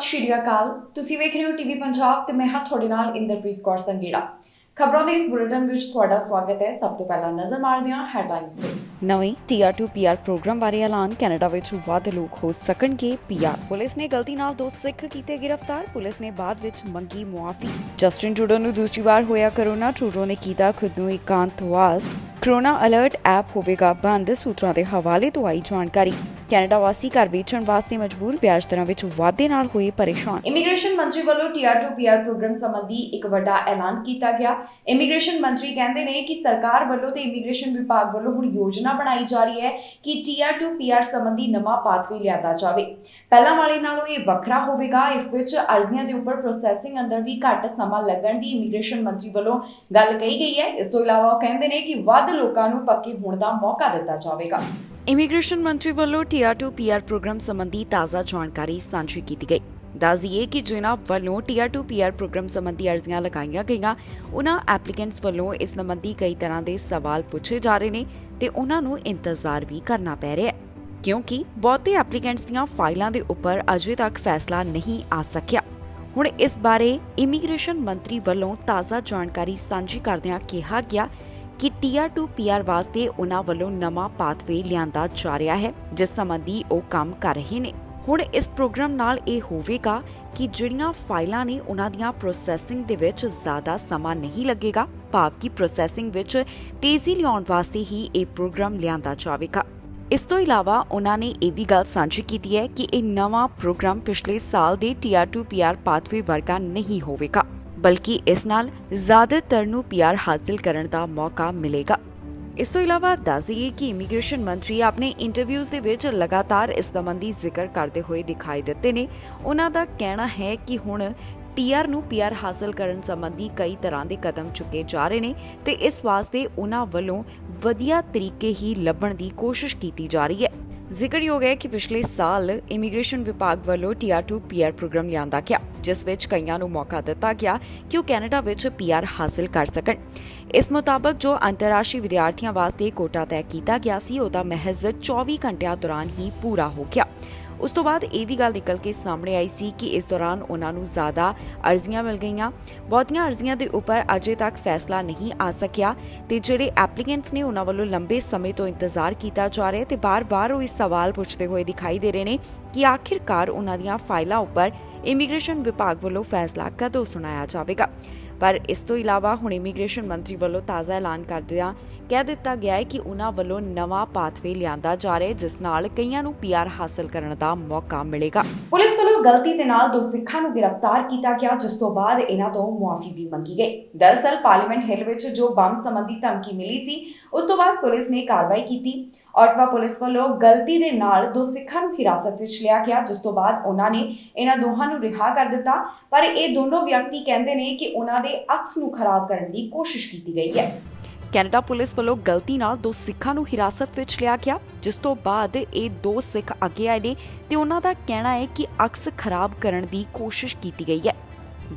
ਸਤਿ ਸ਼੍ਰੀ ਅਕਾਲ। ਤੁਸੀਂ ਵੇਖ ਰਹੇ ਹੋ ਟੀਵੀ ਪੰਜਾਬ ਤੇ ਮੈਂ ਹਾਂ ਤੁਹਾਡੇ ਨਾਲ ਇੰਦਰਪ੍ਰੀਤ ਕੌਰ ਸੰਗੇੜਾ। ਖਬਰਾਂ ਦੇ ਇਸ ਬੁਲੇਟਿਨ ਵਿੱਚ ਤੁਹਾਡਾ ਸਵਾਗਤ ਹੈ। ਸਭ ਤੋਂ ਪਹਿਲਾਂ ਨਜ਼ਰ ਮਾਰਦੇ ਹਾਂ ਹੈਡਲਾਈਨਸ ਤੇ। ਨਵੇਂ ਟੀਆਰ2 ਪੀਆਰ ਪ੍ਰੋਗਰਾਮ ਬਾਰੇ ਐਲਾਨ। ਕੈਨੇਡਾ ਵਿੱਚ ਵੱਧ ਲੋਕ ਹੋ ਸਕਣਗੇ ਪੀਆਰ। ਪੁਲਿਸ ਨੇ ਗਲਤੀ ਨਾਲ 2 ਸਿੱਖ ਕੀਤੇ ਗਿਰਫਤਾਰ। ਪੁਲਿਸ ਨੇ ਬਾਅਦ ਵਿੱਚ ਮੰਗੀ ਮੁਆਫੀ। ਜਸਟਿਨ ਟਰੂਡੋ ਨੂੰ ਦੂਸਰੀ ਵਾਰ ਹੋਇਆ ਕਰੋਨਾ। ਟਰੂਡੋ ਨੇ ਕੀਤਾ ਖੁਦ ਨੂੰ ਇਕਾਂਤਵਾਸ। ਕਰੋਨਾ ਅਲਰਟ ਐਪ ਹੋਵੇਗਾ ਬੰਦ। ਸੂਤਰਾਂ ਦੇ ਹਵਾਲੇ ਤੋਂ ਆਈ ਜਾਣਕਾਰੀ। ਕੈਨੇਡਾ ਵਾਸੀ ਘਰ ਵੇਚਣ ਵਾਸਤੇ ਮਜਬੂਰ। ਵਿਆਜ ਦਰਾਂ ਵਿੱਚ ਵਾਧੇ ਨਾਲ ਹੋਏ ਪਰੇਸ਼ਾਨ। ਇਮੀਗ੍ਰੇਸ਼ਨ ਮੰਤਰੀ ਵੱਲੋਂ ਟੀਆਰ2 ਪੀਆਰ ਪ੍ਰੋਗਰਾਮ ਸੰਬੰਧੀ ਇੱਕ ਵੱਡਾ ਐਲਾਨ ਕੀਤਾ ਗਿਆ। ਇਮੀਗ੍ਰੇਸ਼ਨ ਮੰਤਰੀ ਕਹਿੰਦੇ ਨੇ ਕਿ ਸਰਕਾਰ ਵੱਲੋਂ ਤੇ ਇਮੀਗ੍ਰੇਸ਼ਨ ਵਿਭਾਗ ਵੱਲੋਂ ਹੁਣ ਯੋਜਨਾ ਬਣਾਈ ਜਾ ਰਹੀ ਹੈ ਕਿ ਟੀਆਰ2 ਪੀਆਰ ਸੰਬੰਧੀ ਨਵਾਂ ਪਾਥਵੇ ਲਿਆਂਦਾ ਜਾਵੇ। ਪਹਿਲਾਂ ਵਾਲੇ ਨਾਲੋਂ ਇਹ ਵੱਖਰਾ ਹੋਵੇਗਾ। ਇਸ ਵਿੱਚ ਅਰਜ਼ੀਆਂ ਦੇ ਉੱਪਰ ਪ੍ਰੋਸੈਸਿੰਗ ਅੰਦਰ ਵੀ ਘੱਟ ਸਮਾਂ ਲੱਗਣ ਦੀ ਇਮੀਗ੍ਰੇਸ਼ਨ ਮੰਤਰੀ ਵੱਲੋਂ ਗੱਲ ਕਹੀ ਗਈ ਹੈ। ਇਸ ਤੋਂ ਇਲਾਵਾ ਉਹ ਕਹਿੰਦੇ ਨੇ ਕਿ ਵੱਧ ਲੋਕਾਂ ਨੂੰ ਪੱਕੇ ਹੋਣ ਦਾ ਮੌਕਾ ਦਿੱਤਾ ਜਾਵੇਗਾ। ਇਮੀਗ੍ਰੇਸ਼ਨ ਮੰਤਰੀ ਵੱਲੋਂ ਟੀਆਰ2 ਪੀਆਰ ਪ੍ਰੋਗਰਾਮ ਸੰਬੰਧੀ ਤਾਜ਼ਾ ਜਾਣਕਾਰੀ ਸਾਂਝੀ ਕੀਤੀ ਗਈ। ਦੱਸ ਦਈਏ ਕਿ ਜਿਨ੍ਹਾਂ ਵੱਲੋਂ ਟੀਆਰ2 ਪੀਆਰ ਪ੍ਰੋਗਰਾਮ ਸੰਬੰਧੀ ਅਰਜ਼ੀਆਂ ਲਗਾਈਆਂ ਗਈਆਂ, ਉਹਨਾਂ ਐਪਲੀਕੈਂਟਸ ਵੱਲੋਂ ਇਸ ਸੰਬੰਧੀ ਕਈ ਤਰ੍ਹਾਂ ਦੇ ਸਵਾਲ ਪੁੱਛੇ ਜਾ ਰਹੇ ਨੇ ਤੇ ਉਹਨਾਂ ਨੂੰ ਇੰਤਜ਼ਾਰ ਵੀ ਕਰਨਾ ਪੈ ਰਿਹਾ ਹੈ, ਕਿਉਂਕਿ ਬਹੁਤੇ ਐਪਲੀਕੈਂਟਸ ਦੀਆਂ ਫਾਈਲਾਂ ਦੇ ਉੱਪਰ ਅਜੇ ਤੱਕ ਫੈਸਲਾ ਨਹੀਂ ਆ ਸਕਿਆ। ਹੁਣ ਇਸ ਬਾਰੇ ਇਮੀਗ੍ਰੇਸ਼ਨ ਮੰਤਰੀ ਵੱਲੋਂ ਤਾਜ਼ਾ ਜਾਣਕਾਰੀ ਸਾਂਝੀ ਕਰਦਿਆਂ ਕਿਹਾ ਗਿਆ ਕਿ ਟੀਆਰ2 ਪੀਆਰ ਵਾਸਤੇ ਉਹਨਾਂ ਵੱਲੋਂ ਨਵਾਂ ਪਾਥਵੇ ਲਿਆਂਦਾ ਜਾ ਰਿਹਾ ਹੈ, ਜਿਸ ਸੰਬੰਧੀ ਉਹ ਕੰਮ ਕਰ ਰਹੇ ਨੇ। ਹੁਣ ਇਸ ਪ੍ਰੋਗਰਾਮ ਨਾਲ ਇਹ ਹੋਵੇਗਾ ਕਿ ਜਿਹੜੀਆਂ ਫਾਈਲਾਂ ਨੇ ਉਹਨਾਂ ਦੀਆਂ ਪ੍ਰੋਸੈਸਿੰਗ ਦੇ ਵਿੱਚ ਜ਼ਿਆਦਾ ਸਮਾਂ ਨਹੀਂ ਲੱਗੇਗਾ, ਭਾਵ ਕਿ ਪ੍ਰੋਸੈਸਿੰਗ ਵਿੱਚ ਤੇਜ਼ੀ ਲਿਆਉਣ ਵਾਸਤੇ ਹੀ ਇਹ ਪ੍ਰੋਗਰਾਮ ਲਿਆਂਦਾ ਜਾਵੇਗਾ। ਇਸ ਤੋਂ ਇਲਾਵਾ ਉਹਨਾਂ ਨੇ ਇਹ ਵੀ ਗੱਲ ਸਾਂਝੀ ਕੀਤੀ ਹੈ ਕਿ ਇਹ ਨਵਾਂ ਪ੍ਰੋਗਰਾਮ ਪਿਛਲੇ ਸਾਲ ਦੇ ਟੀਆਰ2 ਪੀਆਰ ਪਾਥਵੇ ਵਰਗਾ ਨਹੀਂ ਹੋਵੇਗਾ, ਬਲਕਿ ਇਸ ਨਾਲ ਜ਼ਿਆਦਾਤਰ ਨੂੰ ਪੀਆਰ ਹਾਸਲ ਕਰਨ ਦਾ ਮੌਕਾ ਮਿਲੇਗਾ। ਇਸ ਤੋਂ ਇਲਾਵਾ ਦੱਸ ਦਈਏ ਕਿ ਇਮੀਗ੍ਰੇਸ਼ਨ ਮੰਤਰੀ ਆਪਣੇ ਇੰਟਰਵਿਊਜ਼ ਦੇ ਵਿੱਚ ਲਗਾਤਾਰ ਇਸ ਸੰਬੰਧੀ ਜ਼ਿਕਰ ਕਰਦੇ ਹੋਏ ਦਿਖਾਈ ਦਿੱਤੇ ਨੇ। ਉਹਨਾਂ ਦਾ ਕਹਿਣਾ ਹੈ ਕਿ ਹੁਣ ਟੀਆਰ ਨੂੰ ਪੀਆਰ ਹਾਸਲ ਕਰਨ ਸੰਬੰਧੀ ਕਈ ਤਰ੍ਹਾਂ ਦੇ ਕਦਮ ਚੁੱਕੇ ਜਾ ਰਹੇ ਨੇ ਤੇ ਇਸ ਵਾਸਤੇ ਉਹਨਾਂ ਵੱਲੋਂ ਵਧੀਆ ਤਰੀਕੇ ਹੀ ਲੱਭਣ ਦੀ ਕੋਸ਼ਿਸ਼ ਕੀਤੀ ਜਾ ਰਹੀ ਹੈ। ਜ਼ਿਕਰਯੋਗ ਹੈ ਕਿ ਪਿਛਲੇ ਸਾਲ ਇਮੀਗ੍ਰੇਸ਼ਨ ਵਿਭਾਗ ਵੱਲੋਂ ਟੀਆਰ2 ਪੀਆਰ ਪ੍ਰੋਗਰਾਮ ਲਿਆਂਦਾ ਗਿਆ, ਜਿਸ ਵਿੱਚ ਕਈਆਂ ਨੂੰ ਮੌਕਾ ਦਿੱਤਾ ਗਿਆ ਕਿ ਉਹ ਕੈਨੇਡਾ ਵਿੱਚ ਪੀਆਰ ਹਾਸਲ ਕਰ ਸਕਣ। ਇਸ ਮੁਤਾਬਕ ਜੋ ਅੰਤਰਰਾਸ਼ਟਰੀ ਵਿਦਿਆਰਥੀਆਂ ਵਾਸਤੇ ਕੋਟਾ ਤੈਅ ਕੀਤਾ ਗਿਆ ਸੀ, ਉਹਦਾ ਮਹਿਜ਼ 24 ਘੰਟਿਆਂ ਦੌਰਾਨ ਹੀ ਪੂਰਾ ਹੋ ਗਿਆ। ਉਸ ਤੋਂ ਬਾਅਦ ਇਹ ਵੀ ਗੱਲ ਨਿਕਲ ਕੇ ਸਾਹਮਣੇ ਆਈ ਸੀ ਕਿ ਇਸ ਦੌਰਾਨ ਉਹਨਾਂ ਨੂੰ ਜ਼ਿਆਦਾ ਅਰਜ਼ੀਆਂ ਮਿਲ ਗਈਆਂ। ਬਹੁਤੀਆਂ ਅਰਜ਼ੀਆਂ ਦੇ ਉੱਪਰ ਅਜੇ ਤੱਕ ਫੈਸਲਾ ਨਹੀਂ ਆ ਸਕਿਆ ਤੇ ਜਿਹੜੇ ਐਪਲੀਕੈਂਟਸ ਨੇ ਉਹਨਾਂ ਵੱਲੋਂ ਲੰਬੇ ਸਮੇਂ ਤੋਂ ਇੰਤਜ਼ਾਰ ਕੀਤਾ ਜਾ ਰਿਹਾ ਤੇ ਬਾਰ-ਬਾਰ ਉਹ ਇਸ ਸਵਾਲ ਪੁੱਛਦੇ ਹੋਏ ਦਿਖਾਈ ਦੇ ਰਹੇ ਨੇ ਕਿ ਆਖਿਰਕਾਰ ਉਹਨਾਂ ਦੀਆਂ ਫਾਈਲਾਂ ਉੱਪਰ ਇਮੀਗ੍ਰੇਸ਼ਨ ਵਿਭਾਗ ਵੱਲੋਂ ਫੈਸਲਾ ਕਦੋਂ ਸੁਣਾਇਆ ਜਾਵੇਗਾ। ਪਰ ਇਸ ਤੋਂ ਇਲਾਵਾ ਹੁਣ ਇਮੀਗ੍ਰੇਸ਼ਨ ਮੰਤਰੀ ਵੱਲੋਂ ਤਾਜ਼ਾ ਐਲਾਨ ਕਰਦਿਆਂ ਕਹਿ ਦਿੱਤਾ ਗਿਆ ਹੈ ਕਿ ਉਹਨਾਂ ਵੱਲੋਂ ਨਵਾਂ ਪਾਥਵੇ ਲਿਆਂਦਾ ਜਾ ਰਿਹਾ, ਜਿਸ ਨਾਲ ਕਈਆਂ ਨੂੰ ਪੀਆਰ ਹਾਸਲ ਕਰਨ ਦਾ ਮੌਕਾ ਮਿਲੇਗਾ। ਪੁਲਿਸ ਵੱਲੋਂ ਗਲਤੀ ਦੇ ਨਾਲ 2 ਸਿੱਖਾਂ ਨੂੰ ਗ੍ਰਿਫਤਾਰ ਕੀਤਾ ਗਿਆ, ਜਿਸ ਤੋਂ ਬਾਅਦ ਇਹਨਾਂ ਤੋਂ ਮੁਆਫੀ ਵੀ ਮੰਗੀ ਗਈ। ਦਰਅਸਲ ਪਾਰਲੀਮੈਂਟ ਹਿੱਲ ਵਿੱਚ ਜੋ ਬੰਬ ਸੰਬੰਧੀ ਧਮਕੀ ਮਿਲੀ ਸੀ, ਉਸ ਤੋਂ ਬਾਅਦ ਪੁਲਿਸ ਨੇ ਕਾਰਵਾਈ ਕੀਤੀ। ਆਟਵਾ ਪੁਲਿਸ ਵੱਲੋਂ ਗਲਤੀ ਦੇ ਨਾਲ 2 ਸਿੱਖਾਂ ਨੂੰ ਹਿਰਾਸਤ ਵਿੱਚ ਲਿਆ ਗਿਆ, ਜਿਸ ਤੋਂ ਬਾਅਦ ਉਹਨਾਂ ਨੇ ਇਹਨਾਂ ਦੋਹਾਂ ਨੂੰ ਰਿਹਾ ਕਰ ਦਿੱਤਾ। ਪਰ ਇਹ ਦੋਨੋਂ ਵਿਅਕਤੀ ਕਹਿੰਦੇ ਨੇ ਕਿ ਉਹਨਾਂ ਦੇ ਅਕਸ ਨੂੰ ਖਰਾਬ ਕਰਨ ਦੀ ਕੋਸ਼ਿਸ਼ ਕੀਤੀ ਗਈ ਹੈ। ਕੈਨੇਡਾ ਪੁਲਿਸ ਵੱਲੋਂ ਗਲਤੀ ਨਾਲ 2 ਸਿੱਖਾਂ ਨੂੰ ਹਿਰਾਸਤ ਵਿੱਚ ਲਿਆ ਗਿਆ, ਜਿਸ ਤੋਂ ਬਾਅਦ ਇਹ 2 ਸਿੱਖ ਅੱਗੇ ਆਏ ਨੇ ਤੇ ਉਹਨਾਂ ਦਾ ਕਹਿਣਾ ਹੈ ਕਿ ਅਕਸ ਖਰਾਬ ਕਰਨ ਦੀ ਕੋਸ਼ਿਸ਼ ਕੀਤੀ ਗਈ ਹੈ।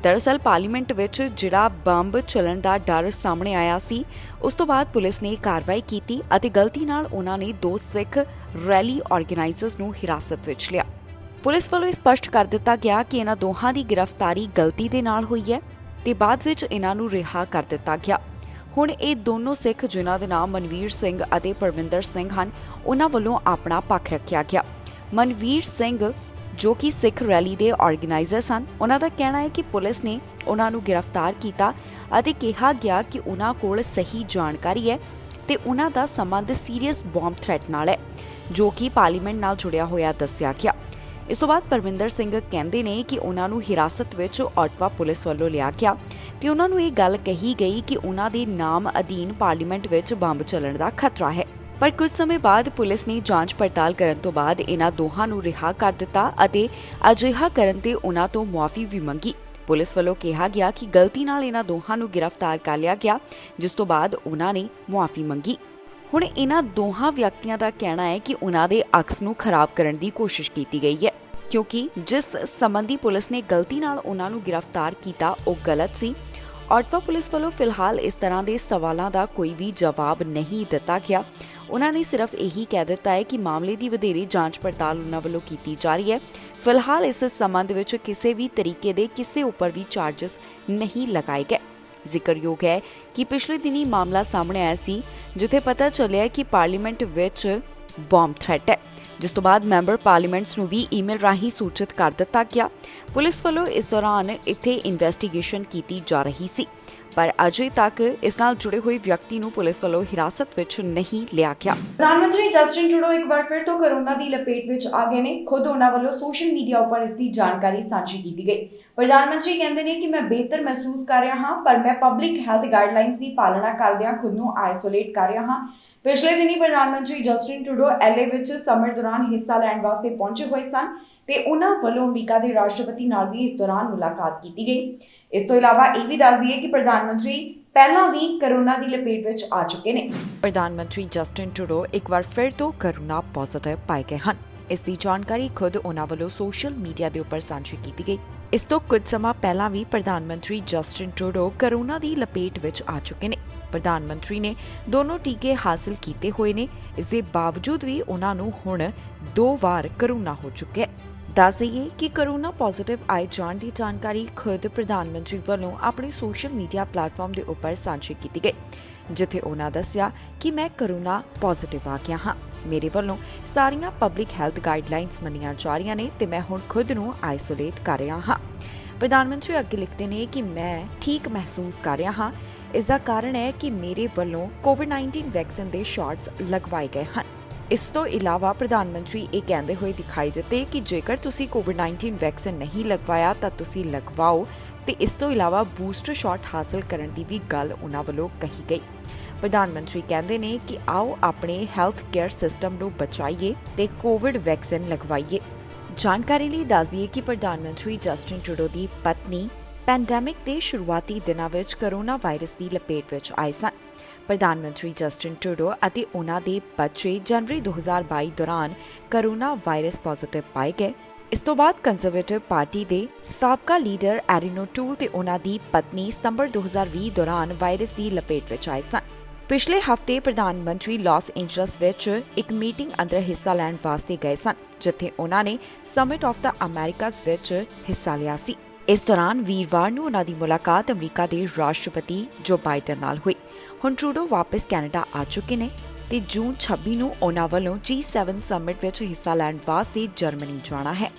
ਦਰਅਸਲ ਪਾਰਲੀਮੈਂਟ ਵਿੱਚ ਜਿਹੜਾ ਬੰਬ ਚੱਲਣ ਦਾ ਡਰ ਸਾਹਮਣੇ ਆਇਆ ਸੀ, ਉਸ ਤੋਂ ਬਾਅਦ ਪੁਲਿਸ ਨੇ ਕਾਰਵਾਈ ਕੀਤੀ ਅਤੇ ਗਲਤੀ ਨਾਲ ਉਹਨਾਂ ਨੇ 2 ਸਿੱਖ ਰੈਲੀ ਆਰਗੇਨਾਈਜ਼ਰਸ ਨੂੰ ਹਿਰਾਸਤ ਵਿੱਚ ਲਿਆ। ਪੁਲਿਸ ਵੱਲੋਂ ਸਪਸ਼ਟ ਕਰ ਦਿੱਤਾ ਗਿਆ ਕਿ ਇਹਨਾਂ ਦੋਹਾਂ ਦੀ ਗ੍ਰਿਫਤਾਰੀ ਗਲਤੀ ਦੇ ਨਾਲ ਹੋਈ ਹੈ ਤੇ ਬਾਅਦ ਵਿੱਚ ਇਹਨਾਂ ਨੂੰ ਰਿਹਾ ਕਰ ਦਿੱਤਾ ਗਿਆ। ਹੁਣ ਇਹ ਦੋਨੋਂ ਸਿੱਖ, ਜਿਨ੍ਹਾਂ ਦੇ ਨਾਮ ਮਨਵੀਰ ਸਿੰਘ ਅਤੇ ਪਰਵਿੰਦਰ ਸਿੰਘ ਹਨ, ਉਹਨਾਂ ਵੱਲੋਂ ਆਪਣਾ ਪੱਖ ਰੱਖਿਆ ਗਿਆ। ਮਨਵੀਰ ਸਿੰਘ, ਜੋ ਕਿ ਸਿੱਖ ਰੈਲੀ ਦੇ ਆਰਗੇਨਾਈਜ਼ਰ ਸਨ, ਉਹਨਾਂ ਦਾ ਕਹਿਣਾ ਹੈ ਕਿ ਪੁਲਿਸ ਨੇ ਉਹਨਾਂ ਨੂੰ ਗ੍ਰਿਫਤਾਰ ਕੀਤਾ ਅਤੇ ਕਿਹਾ ਗਿਆ ਕਿ ਉਹਨਾਂ ਕੋਲ ਸਹੀ ਜਾਣਕਾਰੀ ਹੈ ਤੇ ਉਹਨਾਂ ਦਾ ਸੰਬੰਧ ਸੀਰੀਅਸ ਬੰਬ ਥ੍ਰੈਟ ਨਾਲ ਹੈ, ਜੋ ਕਿ ਪਾਰਲੀਮੈਂਟ ਨਾਲ ਜੁੜਿਆ ਹੋਇਆ ਦੱਸਿਆ ਗਿਆ। ਇਸ ਤੋਂ ਬਾਅਦ ਪਰਵਿੰਦਰ ਸਿੰਘ ਕਹਿੰਦੇ ਨੇ ਕਿ ਉਹਨਾਂ ਨੂੰ ਹਿਰਾਸਤ ਵਿੱਚ ਆਟਵਾ ਪੁਲਿਸ ਵੱਲੋਂ ਲਿਆ ਗਿਆ ਤੇ ਉਹਨਾਂ ਨੂੰ ਇਹ ਗੱਲ ਕਹੀ ਗਈ ਕਿ ਉਹਨਾਂ ਦੇ ਨਾਮ ਅਧੀਨ ਪਾਰਲੀਮੈਂਟ ਵਿੱਚ ਬੰਬ ਚੱਲਣ ਦਾ ਖਤਰਾ ਹੈ। ਪਰ ਕੁਝ ਸਮੇਂ ਬਾਅਦ ਪੁਲਿਸ ਨੇ ਜਾਂਚ ਪੜਤਾਲ ਕਰਨ ਤੋਂ ਬਾਅਦ ਇਹਨਾਂ ਦੋਹਾਂ ਨੂੰ ਰਿਹਾ ਕਰ ਦਿੱਤਾ ਅਤੇ ਅਜਿਹਾ ਕਰਨ ਤੇ ਉਹਨਾਂ ਤੋਂ ਮੁਆਫੀ ਵੀ ਮੰਗੀ। ਪੁਲਿਸ ਵੱਲੋਂ ਕਿਹਾ ਗਿਆ ਕਿ ਗਲਤੀ ਨਾਲ ਇਹਨਾਂ ਦੋਹਾਂ ਨੂੰ ਗ੍ਰਿਫਤਾਰ ਕਰ ਲਿਆ ਗਿਆ, ਜਿਸ ਤੋਂ ਬਾਅਦ ਉਹਨਾਂ ਨੇ ਮੁਆਫੀ ਮੰਗੀ। ਹੁਣ ਇਹਨਾਂ ਦੋਹਾਂ ਵਿਅਕਤੀਆਂ ਦਾ ਕਹਿਣਾ ਹੈ ਕਿ ਉਹਨਾਂ ਦੇ ਅਕਸ ਨੂੰ ਖਰਾਬ ਕਰਨ ਦੀ ਕੋਸ਼ਿਸ਼ ਕੀਤੀ ਗਈ ਹੈ, ਕਿਉਂਕਿ ਜਿਸ ਸੰਬੰਧੀ ਪੁਲਿਸ ਨੇ ਗਲਤੀ ਨਾਲ ਉਹਨਾਂ ਨੂੰ ਗ੍ਰਿਫਤਾਰ ਕੀਤਾ ਉਹ ਗਲਤ ਸੀ। ਆਟਵਾ ਪੁਲਿਸ ਵੱਲੋਂ ਫਿਲਹਾਲ ਇਸ ਤਰ੍ਹਾਂ ਦੇ ਸਵਾਲਾਂ ਦਾ ਕੋਈ ਵੀ ਜਵਾਬ ਨਹੀਂ ਦਿੱਤਾ ਗਿਆ। ਉਹਨਾਂ ਨੇ ਸਿਰਫ ਇਹੀ ਕਹਿ ਦਿੱਤਾ ਹੈ ਕਿ ਮਾਮਲੇ ਦੀ ਵਧੇਰੇ ਜਾਂਚ ਪੜਤਾਲ ਉਹਨਾਂ ਵੱਲੋਂ ਕੀਤੀ ਜਾ ਰਹੀ ਹੈ। फिलहाल इस संबंध ਵਿੱਚ ਕਿਸੇ ਵੀ ਤਰੀਕੇ ਦੇ ਕਿਸੇ ਉੱਪਰ ਵੀ ਚਾਰजेस नहीं लगाए गए। ਜ਼ਿਕਰਯੋਗ ਹੈ ਕਿ ਪਿਛਲੇ ਦਿਨੀ ਮਾਮਲਾ ਸਾਹਮਣੇ ਆਇਆ ਸੀ ਜਿੱਥੇ ਪਤਾ ਚੱਲਿਆ ਕਿ ਪਾਰਲੀਮੈਂਟ ਵਿੱਚ ਬੰਬ ਥ੍ਰੈਟ ਹੈ, ਜਿਸ ਤੋਂ ਬਾਅਦ ਮੈਂਬਰ ਪਾਰਲੀਮੈਂਟਸ ਨੂੰ ਵੀ ਈਮੇਲ ਰਾਹੀਂ ਸੂਚਿਤ ਕਰ ਦਿੱਤਾ ਗਿਆ। ਪੁਲਿਸ ਵੱਲੋਂ ਇਸ ਦੌਰਾਨ ਇੱਥੇ ਇਨਵੈਸਟੀਗੇਸ਼ਨ ਕੀਤੀ ਜਾ ਰਹੀ ਸੀ, ਪਰ ਅਜੇ ਤੱਕ ਇਸ ਨਾਲ ਜੁੜੇ ਹੋਏ ਵਿਅਕਤੀ ਨੂੰ ਪੁਲਿਸ ਵੱਲੋਂ ਹਿਰਾਸਤ ਵਿੱਚ ਨਹੀਂ ਲਿਆ ਗਿਆ। ਪ੍ਰਧਾਨ ਮੰਤਰੀ ਜਸਟਿਨ ਟਰੂਡੋ ਇੱਕ ਵਾਰ ਫਿਰ ਤੋਂ ਕੋਰੋਨਾ ਦੀ ਲਪੇਟ ਵਿੱਚ ਆ ਗਏ ਨੇ। ਖੁਦ ਉਹਨਾਂ ਵੱਲੋਂ ਸੋਸ਼ਲ ਮੀਡੀਆ ਉੱਪਰ ਇਸ ਦੀ ਜਾਣਕਾਰੀ ਸਾਂਝੀ ਕੀਤੀ ਗਈ। ਪ੍ਰਧਾਨ ਮੰਤਰੀ ਕਹਿੰਦੇ ਨੇ ਕਿ ਮੈਂ ਬਿਹਤਰ ਮਹਿਸੂਸ ਕਰ ਰਿਹਾ ਹਾਂ, ਪਰ ਮੈਂ ਪਬਲਿਕ ਹੈਲਥ ਗਾਈਡਲਾਈਨਸ ਦੀ ਪਾਲਣਾ ਕਰਦਿਆਂ ਖੁਦ ਨੂੰ ਆਈਸੋਲੇਟ ਕਰ ਰਿਹਾ ਹਾਂ। ਪਿਛਲੇ ਦਿਨੀ ਪ੍ਰਧਾਨ ਮੰਤਰੀ ਜਸਟਿਨ ਟਰੂਡੋ LA ਵਿੱਚ ਸਮਿਟ ਦੌਰਾਨ ਹਿੱਸਾ ਲੈਣ ਵਾਸਤੇ ਪਹੁੰਚੇ ਹੋਏ ਸਨ ਤੇ ਉਹਨਾਂ ਵੱਲੋਂ ਅਮਰੀਕਾ ਦੇ ਰਾਸ਼ਟਰਪਤੀ ਨਾਲ ਵੀ ਇਸ ਦੌਰਾਨ ਮੁਲਾਕਾਤ ਕੀਤੀ ਗਈ। ਇਸ ਤੋਂ ਇਲਾਵਾ ਇਹ ਵੀ ਦੱਸ ਦਈਏ ਕਿ ਪ੍ਰਧਾਨ ਮੰਤਰੀ ਪਹਿਲਾਂ ਵੀ ਕੋਰੋਨਾ ਦੀ ਲਪੇਟ ਵਿੱਚ ਆ ਚੁੱਕੇ ਨੇ। ਪ੍ਰਧਾਨ ਮੰਤਰੀ ਜਸਟਿਨ ਟਰੂਡੋ ਇੱਕ ਵਾਰ ਫਿਰ ਤੋਂ ਕੋਰੋਨਾ ਪੋਜ਼ਿਟਿਵ ਪਾਏ ਗਏ ਹਨ। ਇਸ ਦੀ ਜਾਣਕਾਰੀ ਖੁਦ ਉਹਨਾਂ ਵੱਲੋਂ ਸੋਸ਼ਲ ਮੀਡੀਆ ਦੇ ਉੱਪਰ ਸਾਂਝੀ ਕੀਤੀ ਗਈ। ਇਸ ਤੋਂ ਕੁਝ ਸਮਾਂ ਪਹਿਲਾਂ ਵੀ ਪ੍ਰਧਾਨ ਮੰਤਰੀ ਜਸਟਿਨ ਟਰੂਡੋ ਕੋਰੋਨਾ ਦੀ ਲਪੇਟ ਵਿੱਚ ਆ ਚੁੱਕੇ ਨੇ। ਪ੍ਰਧਾਨ ਮੰਤਰੀ ਨੇ ਦੋਨੋਂ ਟੀਕੇ ਹਾਸਲ ਕੀਤੇ ਹੋਏ ਨੇ। ਇਸ ਦੇ ਬਾਵਜੂਦ ਵੀ ਉਹਨਾਂ ਨੂੰ ਹੁਣ 2 ਵਾਰ ਕੋਰੋਨਾ ਹੋ ਚੁੱਕਿਆ ਹੈ। ਦੱਸ ਦਈਏ ਕਿ ਕੋਰੋਨਾ ਪੋਜ਼ਿਟਿਵ ਆਏ ਜਾਣ ਦੀ ਜਾਣਕਾਰੀ ਖੁਦ ਪ੍ਰਧਾਨ ਮੰਤਰੀ ਵੱਲੋਂ ਆਪਣੇ ਸੋਸ਼ਲ ਮੀਡੀਆ ਪਲੇਟਫਾਰਮ ਦੇ ਉੱਪਰ ਸਾਂਝੀ ਕੀਤੀ ਗਈ, ਜਿੱਥੇ ਉਹਨਾਂ ਦੱਸਿਆ ਕਿ ਮੈਂ ਕੋਰੋਨਾ ਪੋਜ਼ਿਟਿਵ ਆ ਗਿਆ ਹਾਂ। ਮੇਰੇ ਵੱਲੋਂ ਸਾਰੀਆਂ ਪਬਲਿਕ ਹੈਲਥ ਗਾਈਡਲਾਈਨਸ ਮੰਨੀਆਂ ਜਾ ਰਹੀਆਂ ਨੇ ਤੇ ਮੈਂ ਹੁਣ ਖੁਦ ਨੂੰ ਆਈਸੋਲੇਟ ਕਰ ਰਿਹਾ ਹਾਂ। ਪ੍ਰਧਾਨ ਮੰਤਰੀ ਅੱਗੇ ਲਿਖਦੇ ਨੇ ਕਿ ਮੈਂ ਠੀਕ ਮਹਿਸੂਸ ਕਰ ਰਿਹਾ ਹਾਂ। ਇਸ ਦਾ ਕਾਰਨ ਹੈ ਕਿ ਮੇਰੇ ਵੱਲੋਂ ਕੋਵਿਡ-19 ਵੈਕਸੀਨ ਦੇ ਸ਼ਾਟਸ ਲਗਵਾਏ ਗਏ ਹਨ। ਇਸ ਤੋਂ ਇਲਾਵਾ ਪ੍ਰਧਾਨ ਮੰਤਰੀ ਇਹ ਕਹਿੰਦੇ ਹੋਏ ਦਿਖਾਈ ਦਿੱਤੇ ਕਿ ਜੇਕਰ ਤੁਸੀਂ ਕੋਵਿਡ-19 ਵੈਕਸੀਨ ਨਹੀਂ ਲਗਵਾਇਆ ਤਾਂ ਤੁਸੀਂ ਲਗਵਾਓ ਤੇ ਇਸ ਤੋਂ ਇਲਾਵਾ ਬੂਸਟਰ ਸ਼ਾਟ ਹਾਸਲ ਕਰਨ ਦੀ ਵੀ ਗੱਲ ਉਹਨਾਂ ਵੱਲੋਂ ਕਹੀ ਗਈ। ਪ੍ਰਧਾਨ ਮੰਤਰੀ ਕਹਿੰਦੇ ਨੇ ਕਿ ਆਓ ਆਪਣੇ ਹੈਲਥ ਕੇਅਰ ਸਿਸਟਮ ਨੂੰ ਬਚਾਈਏ ਤੇ ਕੋਵਿਡ ਵੈਕਸੀਨ ਲਗਵਾਈਏ। ਜਾਣਕਾਰੀ ਲਈ ਦੱਸ ਦਈਏ ਕਿ ਪ੍ਰਧਾਨ ਮੰਤਰੀ ਜਸਟਿਨ ਟਰੂਡੋ ਦੀ ਪਤਨੀ ਪੈਂਡੈਮਿਕ ਦੇ ਸ਼ੁਰੂਆਤੀ ਦਿਨਾਂ ਵਿੱਚ ਕੋਰੋਨਾ ਵਾਇਰਸ ਦੀ ਲਪੇਟ ਵਿੱਚ ਆਏ ਸਨ। ਪ੍ਰਧਾਨ ਮੰਤਰੀ ਜਸਟਿਨ ਟਰੂਡੋ ਅਤੇ ਉਹਨਾਂ ਦੇ ਬੱਚੇ ਜਨਵਰੀ 2022 ਦੌਰਾਨ ਕੋਰੋਨਾ ਵਾਇਰਸ ਪੋਜ਼ਿਟਿਵ ਪਾਏ ਗਏ। ਇਸ ਤੋਂ ਬਾਅਦ ਕੰਜ਼ਰਵੇਟਿਵ ਪਾਰਟੀ ਦੇ ਸਾਬਕਾ ਲੀਡਰ ਐਰੀਨੋ ਟੂਲ ਤੇ ਉਹਨਾਂ ਦੀ ਪਤਨੀ ਸਤੰਬਰ 2020 ਦੌਰਾਨ ਵਾਇਰਸ ਦੀ ਲਪੇਟ ਵਿੱਚ ਆਏ ਸਨ। ਪਿਛਲੇ ਹਫ਼ਤੇ ਪ੍ਰਧਾਨ ਮੰਤਰੀ ਲਾਸ ਐਂਜਲਸ ਵਿੱਚ ਇੱਕ ਮੀਟਿੰਗ ਅੰਦਰ ਹਿੱਸਾ ਲੈਣ ਵਾਸਤੇ ਗਏ ਸਨ, ਜਿੱਥੇ ਉਹਨਾਂ ਨੇ ਸਮਿਟ ਆਫ ਦ ਅਮਰੀਕਾਸ ਵਿੱਚ ਹਿੱਸਾ ਲਿਆ ਸੀ। ਇਸ ਦੌਰਾਨ ਵੀਰਵਾਰ ਨੂੰ ਉਹਨਾਂ ਦੀ ਮੁਲਾਕਾਤ ਅਮਰੀਕਾ ਦੇ ਰਾਸ਼ਟਰਪਤੀ ਜੋ ਬਾਈਡਨ ਨਾਲ ਹੋਈ। ਹੁਣ ਟਰੂਡੋ ਵਾਪਸ ਕੈਨੇਡਾ ਆ ਚੁੱਕੇ ਨੇ ਤੇ ਜੂਨ 26 ਨੂੰ ਉਹਨਾਂ ਵੱਲੋਂ G7 ਸਮਿਟ ਵਿੱਚ ਹਿੱਸਾ ਲੈਣ ਵਾਸਤੇ ਜਰਮਨੀ ਜਾਣਾ ਹੈ।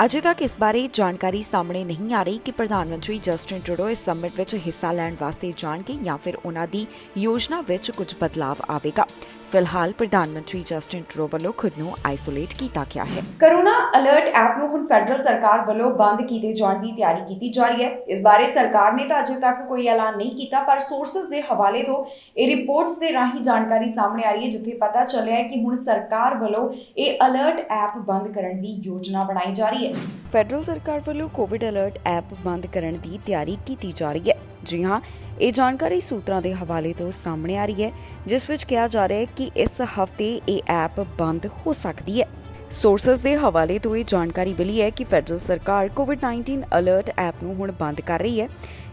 ਅਜੇ ਤੱਕ ਇਸ ਬਾਰੇ ਜਾਣਕਾਰੀ ਸਾਹਮਣੇ ਨਹੀਂ ਆ ਰਹੀ ਕਿ ਪ੍ਰਧਾਨ ਮੰਤਰੀ ਜਸਟਿਨ ਟਰੂਡੋ ਇਸ ਸਮਿਟ ਵਿੱਚ ਹਿੱਸਾ ਲੈਣ ਵਾਸਤੇ ਜਾਣਗੇ ਜਾਂ ਫਿਰ ਉਹਨਾਂ ਦੀ ਯੋਜਨਾ ਵਿੱਚ ਕੁਝ ਬਦਲਾਵ ਆਵੇਗਾ। ਫਿਲਹਾਲ ਪ੍ਰਧਾਨ ਮੰਤਰੀ ਜਸਟਿਨ ਟਰੂਡੋ ਵੱਲੋਂ ਖੁਦ ਨੂੰ ਆਈਸੋਲੇਟ ਕੀਤਾ ਗਿਆ ਹੈ। ਕੋਰੋਨਾ ਅਲਰਟ ਐਪ ਨੂੰ ਹੁਣ ਫੈਡਰਲ ਸਰਕਾਰ ਵੱਲੋਂ ਬੰਦ ਕੀਤੇ ਜਾਣ ਦੀ ਤਿਆਰੀ ਕੀਤੀ ਜਾ ਰਹੀ ਹੈ। ਇਸ ਬਾਰੇ ਸਰਕਾਰ ਨੇ ਤਾਂ ਅਜੇ ਤੱਕ ਕੋਈ ਐਲਾਨ ਨਹੀਂ ਕੀਤਾ, ਪਰ ਸੋਰਸਸ ਦੇ ਹਵਾਲੇ ਤੋਂ ਇਹ ਰਿਪੋਰਟਸ ਦੇ ਰਾਹੀਂ ਜਾਣਕਾਰੀ ਸਾਹਮਣੇ ਆ ਰਹੀ ਹੈ, ਜਿੱਥੇ ਪਤਾ ਚੱਲਿਆ ਹੈ ਕਿ ਹੁਣ ਸਰਕਾਰ ਵੱਲੋਂ ਇਹ ਅਲਰਟ ਐਪ ਬੰਦ ਕਰਨ ਦੀ ਯੋਜਨਾ ਬਣਾਈ ਜਾ ਰਹੀ ਹੈ। ਫੈਡਰਲ ਸਰਕਾਰ ਵੱਲੋਂ ਕੋਵਿਡ ਅਲਰਟ ਐਪ ਬੰਦ ਕਰਨ ਦੀ ਤਿਆਰੀ ਕੀਤੀ ਜਾ ਰਹੀ ਹੈ। ਜੀ ਹਾਂ, ਇਹ ਜਾਣਕਾਰੀ ਸੂਤਰਾਂ ਦੇ ਹਵਾਲੇ ਤੋਂ ਸਾਹਮਣੇ ਆ ਰਹੀ ਹੈ, ਜਿਸ ਵਿੱਚ ਕਿਹਾ ਜਾ ਰਿਹਾ ਹੈ ਕਿ ਇਸ ਹਫ਼ਤੇ ਇਹ ਐਪ ਬੰਦ ਹੋ ਸਕਦੀ ਹੈ। ਸੋਰਸਸ ਦੇ ਹਵਾਲੇ ਤੋਂ ਇਹ ਜਾਣਕਾਰੀ ਮਿਲੀ ਹੈ ਕਿ ਫੈਡਰਲ ਸਰਕਾਰ ਕੋਵਿਡ-19 ਅਲਰਟ ਐਪ ਨੂੰ ਹੁਣ ਬੰਦ ਕਰ ਰਹੀ ਹੈ,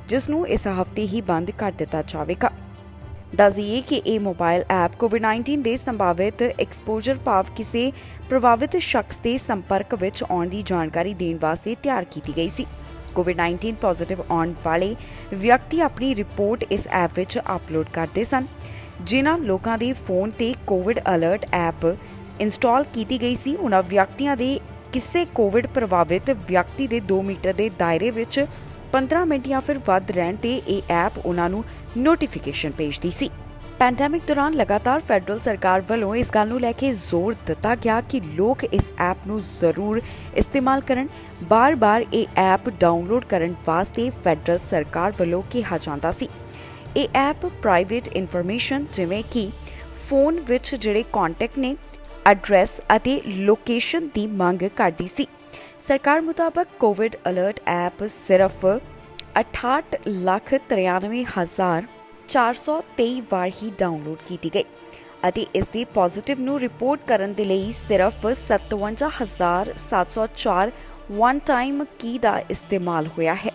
ਜਿਸ ਨੂੰ ਇਸ ਹਫ਼ਤੇ ਹੀ ਬੰਦ ਕਰ ਦਿੱਤਾ ਜਾਵੇਗਾ। ਦੱਸ ਦਈਏ ਕਿ ਇਹ ਮੋਬਾਈਲ ਐਪ ਕੋਵਿਡ-19 ਦੇ ਸੰਭਾਵਿਤ ਐਕਸਪੋਜ਼ਰ ਭਾਵ ਕਿਸੇ ਪ੍ਰਭਾਵਿਤ ਸ਼ਖਸ ਦੇ ਸੰਪਰਕ ਵਿੱਚ ਆਉਣ ਦੀ ਜਾਣਕਾਰੀ ਦੇਣ ਵਾਸਤੇ ਤਿਆਰ ਕੀਤੀ ਗਈ ਸੀ। ਕੋਵਿਡ-19 ਪੋਜ਼ਿਟਿਵ ਆਉਣ ਵਾਲੇ ਵਿਅਕਤੀ ਆਪਣੀ ਰਿਪੋਰਟ ਇਸ ਐਪ ਵਿੱਚ ਅਪਲੋਡ ਕਰਦੇ ਸਨ। ਜਿਨ੍ਹਾਂ ਲੋਕਾਂ ਦੇ ਫੋਨ ਤੇ ਕੋਵਿਡ ਅਲਰਟ ਐਪ ਇੰਸਟਾਲ ਕੀਤੀ ਗਈ ਸੀ, ਉਹਨਾਂ ਵਿਅਕਤੀਆਂ ਦੇ ਕਿਸੇ ਕੋਵਿਡ ਪ੍ਰਭਾਵਿਤ ਵਿਅਕਤੀ ਦੇ 2 ਮੀਟਰ ਦੇ ਦਾਇਰੇ ਵਿੱਚ 15 ਮਿੰਟ ਜਾਂ ਫਿਰ ਵੱਧ ਰਹਿਣ ਤੇ ਇਹ ਐਪ ਉਹਨਾਂ ਨੂੰ ਨੋਟੀਫਿਕੇਸ਼ਨ ਭੇਜਦੀ ਸੀ। ਪੈਂਡੈਮਿਕ ਦੌਰਾਨ ਲਗਾਤਾਰ ਫੈਡਰਲ ਸਰਕਾਰ ਵੱਲੋਂ ਇਸ ਗੱਲ ਨੂੰ ਲੈ ਕੇ ਜ਼ੋਰ ਦਿੱਤਾ ਗਿਆ ਕਿ ਲੋਕ ਇਸ ਐਪ ਨੂੰ ਜ਼ਰੂਰ ਇਸਤੇਮਾਲ ਕਰਨ। ਬਾਰ-ਬਾਰ ਇਹ ਐਪ ਡਾਊਨਲੋਡ ਕਰਨ ਵਾਸਤੇ ਫੈਡਰਲ ਸਰਕਾਰ ਵੱਲੋਂ ਕਿਹਾ ਜਾਂਦਾ ਸੀ। ਇਹ ਐਪ ਪ੍ਰਾਈਵੇਟ ਇਨਫੋਰਮੇਸ਼ਨ ਜਿਵੇਂ ਕਿ ਫੋਨ ਵਿੱਚ ਜਿਹੜੇ ਕੰਟੈਕਟ ਨੇ, ਐਡਰੈਸ ਅਤੇ ਲੋਕੇਸ਼ਨ ਦੀ ਮੰਗ ਕਰਦੀ ਸੀ। ਸਰਕਾਰ ਮੁਤਾਬਕ ਕੋਵਿਡ ਅਲਰਟ ਐਪ ਸਿਰਫ 68,93,423 ਵਾਰ ਹੀ ਡਾਊਨਲੋਡ ਕੀਤੀ ਗਈ ਅਤੇ ਇਸ ਦੀ ਪੋਜ਼ਿਟਿਵ ਨੂੰ ਰਿਪੋਰਟ ਕਰਨ ਦੇ ਲਈ ਸਿਰਫ 57,704 ਵਨ ਟਾਈਮ ਕੀ ਦਾ ਇਸਤੇਮਾਲ ਹੋਇਆ ਹੈ।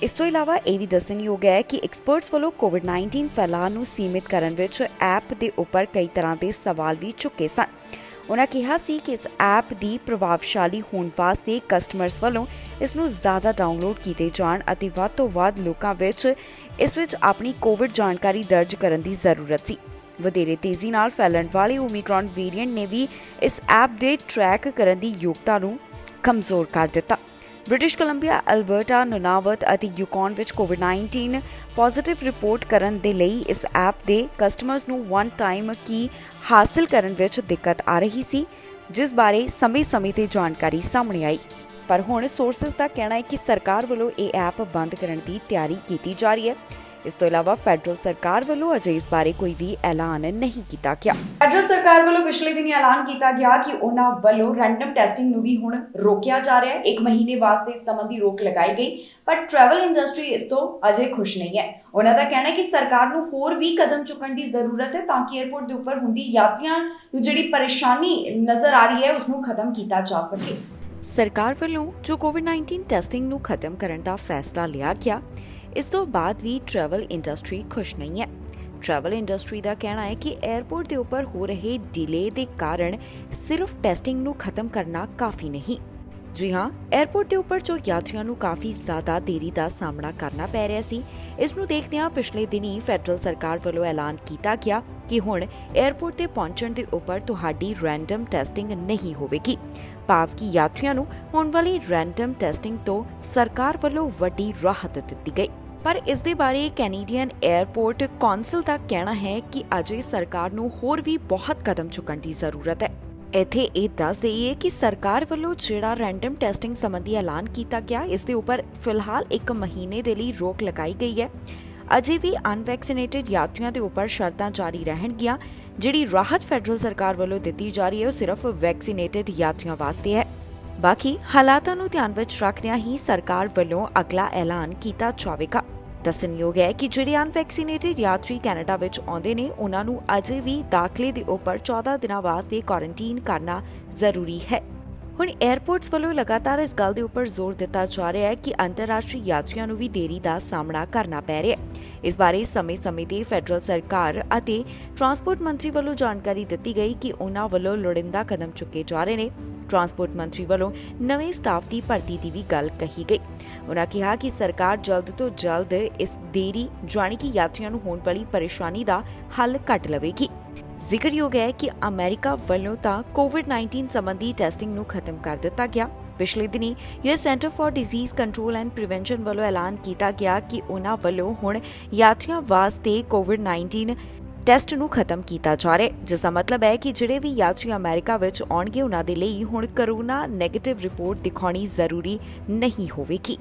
ਇਸ ਤੋਂ ਇਲਾਵਾ ਇਹ ਵੀ ਦੱਸਣਯੋਗ ਹੈ ਕਿ ਐਕਸਪਰਟਸ ਵੱਲੋਂ ਕੋਵਿਡ-19 ਫੈਲਾਅ ਨੂੰ ਸੀਮਿਤ ਕਰਨ ਵਿੱਚ ਐਪ ਦੇ ਉੱਪਰ ਕਈ ਤਰ੍ਹਾਂ ਦੇ ਸਵਾਲ ਵੀ ਚੁੱਕੇ ਸਨ। उन्होंने कहा सी कि इस ऐप की प्रभावशाली होने वास्ते कस्टमर्स वालों इसनूं ज़्यादा डाउनलोड किए जाण अते वध तों वध लोकां विच इस विच अपनी कोविड जानकारी दर्ज करन दी जरूरत सी। वधेरे तेज़ी नाल फैलण वाले ओमिक्रॉन वेरिएंट ने भी इस ऐप दे ट्रैक करन दी योग्यता नूं कमज़ोर कर दिता। ब्रिटिश कोलंबिया, अल्बर्टा, नुनावत अते यूकॉन विच कोविड-19 पॉजिटिव रिपोर्ट करन दे लई इस ऐप दे कस्टमर्स नूं वन टाइम की हासिल करन विच दिक्कत आ रही सी, जिस बारे समय-समय ते जानकारी सामने आई। पर हुण सोर्सेस दा कहना है कि सरकार ਵੱਲੋਂ ਇਹ ऐप बंद करन दी तैयारी कीती जा रही है। इस तो इलावा फैडरल सरकार ਵੱਲੋਂ अजे इस बारे कोई भी ऐलान नहीं किया गया। फैडरल सरकार ਵੱਲੋਂ पिछले दिन ऐलान किया गया कि उन्हां ਵੱਲੋਂ रैंडम टेस्टिंग नूं भी हुण रोकिया जा रहा है। 1 महीने वास्ते इस संबंधी रोक लगाई गई, पर ट्रैवल इंडस्ट्री इस तो अजे खुश नहीं है। उन्हां दा कहना है कि सरकार नूं होर भी कदम चुकण दी जरूरत है ताकि एयरपोर्ट दे उपर हुंदी यात्रियां नूं जिहड़ी परेशानी नजर आ रही है उसनूं खत्म किया जा सके। सरकार ਵੱਲੋਂ जो कोविड-19 टेस्टिंग नूं खत्म करन दा फैसला लिया गया, इस तो बाद भी ट्रैवल इंडस्ट्री खुश नहीं है। ट्रैवल इंडस्ट्री का कहना है कि एयरपोर्ट के उपर हो रहे डिले के कारण सिर्फ टेस्टिंग नूं खत्म करना काफ़ी नहीं। जी हाँ, एयरपोर्ट के उपर जो यात्रियों नूं काफ़ी ज़्यादा देरी का सामना करना पै रहा सी, इसनूं देखदिआं पिछले दिनी फैडरल सरकार वालों ऐलान किया गया कि हुण एयरपोर्ट ते पहुंचण दे उपर तुहाडी रैंडम टेस्टिंग नहीं होवेगी। भाव कि यात्रियों नूं होण वाली रैंडम टेस्टिंग तो सरकार वालों वड्डी राहत दित्ती गई। पर इस दे बारे कैनेडियन एयरपोर्ट कौंसल का कहना है कि अजे सरकार नूं होर भी बहुत कदम चुकण की जरूरत है। इत्थे ये दस दईए कि सरकार वालों जिहड़ा रैंडम टेस्टिंग संबंधी ऐलान किया गया, इस दे उपर फिलहाल 1 महीने दे लई रोक लगाई गई है। अजे भी अनवैक्सीनेटेड यात्रियों के उपर शर्तां जारी रहणगियां। जिहड़ी राहत फैडरल सरकार वालों दित्ती जा रही है वो सिर्फ वैक्सीनेटेड यात्रियों वास्ते है। बाकी हालातां नूं ध्यान विच रखदिआं ही सरकार वालों अगला ऐलान किया जावेगा। दस्सणयोग है कि जिहड़े अनवैक्सीनेटेड यात्री कैनेडा विच आउंदे ने उन्हां नूं अजे भी दाखले दे उपर 14 दिनां वास्ते क्वारंटीन करना जरूरी है। हुण एयरपोर्ट्स वालों लगातार इस गल दे उपर जोर दिता जा रहा है कि अंतरराष्ट्रीय यात्रियों नूं भी देरी का सामना करना पै रहा है। इस बारे समय-समय ते फैडरल सरकार अते ट्रांसपोर्ट मंत्री वालों जानकारी दित्ती गई कि उन्हां वालों लोड़ींदा कदम चुके जा रहे ने। ट्रांसपोर्ट मंत्री वालों नवे स्टाफ की भर्ती की भी गल कही गई। उन्होंने कहा कि सरकार जल्द तो जल्द इस देरी जानी कि यात्रियों नूं होण वाली परेशानी का हल कढ लवेगी। जिक्रयोग है कि अमेरिका वालों तां कोविड-19 संबंधी टेस्टिंग नूं खत्म कर दिता गया। पिछले दिनी US centre for disease control and prevention वालों ऐलान किया गया कि उन्हां वालों हुण यात्रियों वास्ते कोविड-19 टेस्ट नूं खत्म किया जा रहा है, जिसका मतलब है कि जिहड़े भी यात्री अमेरिका विच आउणगे उन्हां दे लई हुण कोरोना नैगेटिव रिपोर्ट दिखाउणी जरूरी नहीं होवेगी।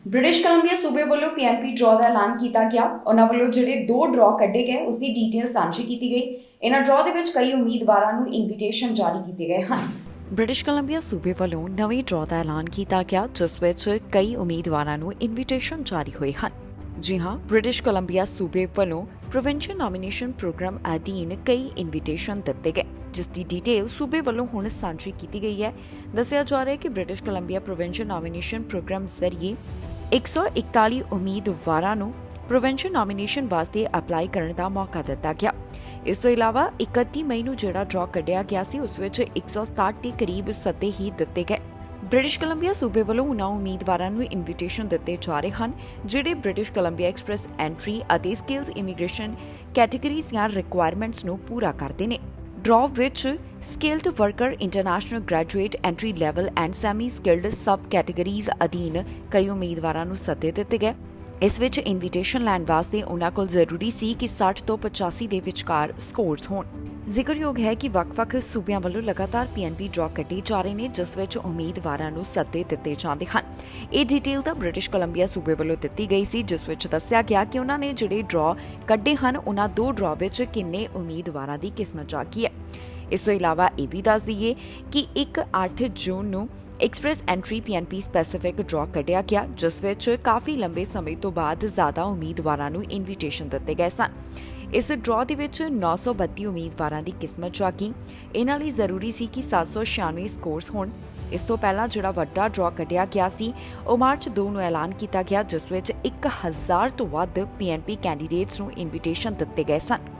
ब्रिटिश कोलंबिया सूबे वालों पीएनपी ड्रॉ का ऐलान किया गया। उन्हां वालों जिहड़े 2 ड्रॉ कड्ढे गए उसकी डिटेल सांझी की गई। इन्हां ड्रॉ दे विच कई उम्मीदवारां नूं इनविटेशन जारी किए गए हैं। ब्रिटिश कोलंबिया सूबे वालों नवे ड्रॉ का ऐलान किया गया, जिस विच कई उम्मीदवारां नूं इनविटेशन जारी होए हैं। जी हाँ, ब्रिटिश कोलंबिया सूबे वालों प्रोविंशियल नॉमिनेशन प्रोग्राम अधीन कई इनविटेशन दिते गए, जिसकी डिटेल सूबे वालों हुण सांझी की गई है। दस्सिया जा रहा है कि British Columbia provincial nomination program जरिए 141 उम्मीदवारां नूं प्रोविंशियल नॉमिनेशन वास्ते अप्लाई करने का मौका दिता गया। इस तो इलावा 31 मई नूं जिहड़ा ड्रॉ कढिया गया सी उस विच 167 के करीब सत्ते ही दिते गए। ब्रिटिश कोलंबिया सूबे वालों उन्हां उम्मीदवारां नूं इनविटेशन दिते जा रहे हैं जिहड़े ब्रिटिश कोलंबिया एक्सप्रैस एंट्री अते स्किल्स इमीग्रेशन कैटेगरीज़ ਦੀਆਂ रिक्वायरमेंट्स नूं पूरा करदे ने। ड्रॉ विच skilled worker, international graduate, entry level and semi skilled सब कैटेगरीज़ अधीन कई उम्मीदवारां नूं सੱਦੇ दिते गए। इस विच इनविटेशन लैण वास्ते उन्हां कोल जरूरी सी कि 60 तो 85 ਦੇ ਵਿਚਕਾਰ ਸਕੋਰਸ ਹੋਣ। ਜ਼ਿਕਰਯੋਗ है कि ਵੱਖ-ਵੱਖ ਸੂਬਿਆਂ ਵੱਲੋਂ लगातार पीएनपी ड्रॉ ਕੱਢੇ ਜਾ ਰਹੇ ਨੇ, ਜਿਸ ਵਿੱਚ ਉਮੀਦਵਾਰਾਂ ਨੂੰ ਸੱਦੇ ਦਿੱਤੇ ਜਾਂਦੇ ਹਨ। ਇਹ ਡਿਟੇਲ ਤਾਂ ਬ੍ਰਿਟਿਸ਼ ਕੋਲੰਬੀਆ ਸੂਬੇ ਵੱਲੋਂ ਦਿੱਤੀ ਗਈ ਸੀ, ਜਿਸ ਵਿੱਚ ਦੱਸਿਆ ਗਿਆ ਕਿ ਉਹਨਾਂ ਨੇ ਜਿਹੜੇ ਡਰਾਅ ਕੱਢੇ ਹਨ ਉਹਨਾਂ 2 ਡਰਾਅ ਵਿੱਚ ਕਿੰਨੇ ਉਮੀਦਵਾਰਾਂ ਦੀ ਕਿਸਮਤ ਜਾਗੀ ਹੈ। ਇਸ ਤੋਂ ਇਲਾਵਾ ਇਹ ਵੀ ਦੱਸ ਦਈਏ ਕਿ 1-8 ਜੂਨ ਨੂੰ express entry PNP specific draw कढ़िया गया, जिस विच काफ़ी लंबे समय तो बाद ज़्यादा उम्मीदवारां नूं इनविटेशन दिते गए सन। इस ड्रॉ दे विच 932 उम्मीदवारां दी किस्मत जागी। इन्हां लई जरूरी सी कि 796 स्कोर्स होण। इस तो पहला जिहड़ा वड्डा ड्रॉ कढ़िया गया सी ਉਹ मार्च 2 ਨੂੰ ऐलान किया गया, जिस विच 1000 तो वध पीएनपी कैंडीडेट्स नूं इनविटेशन दिते गए सन।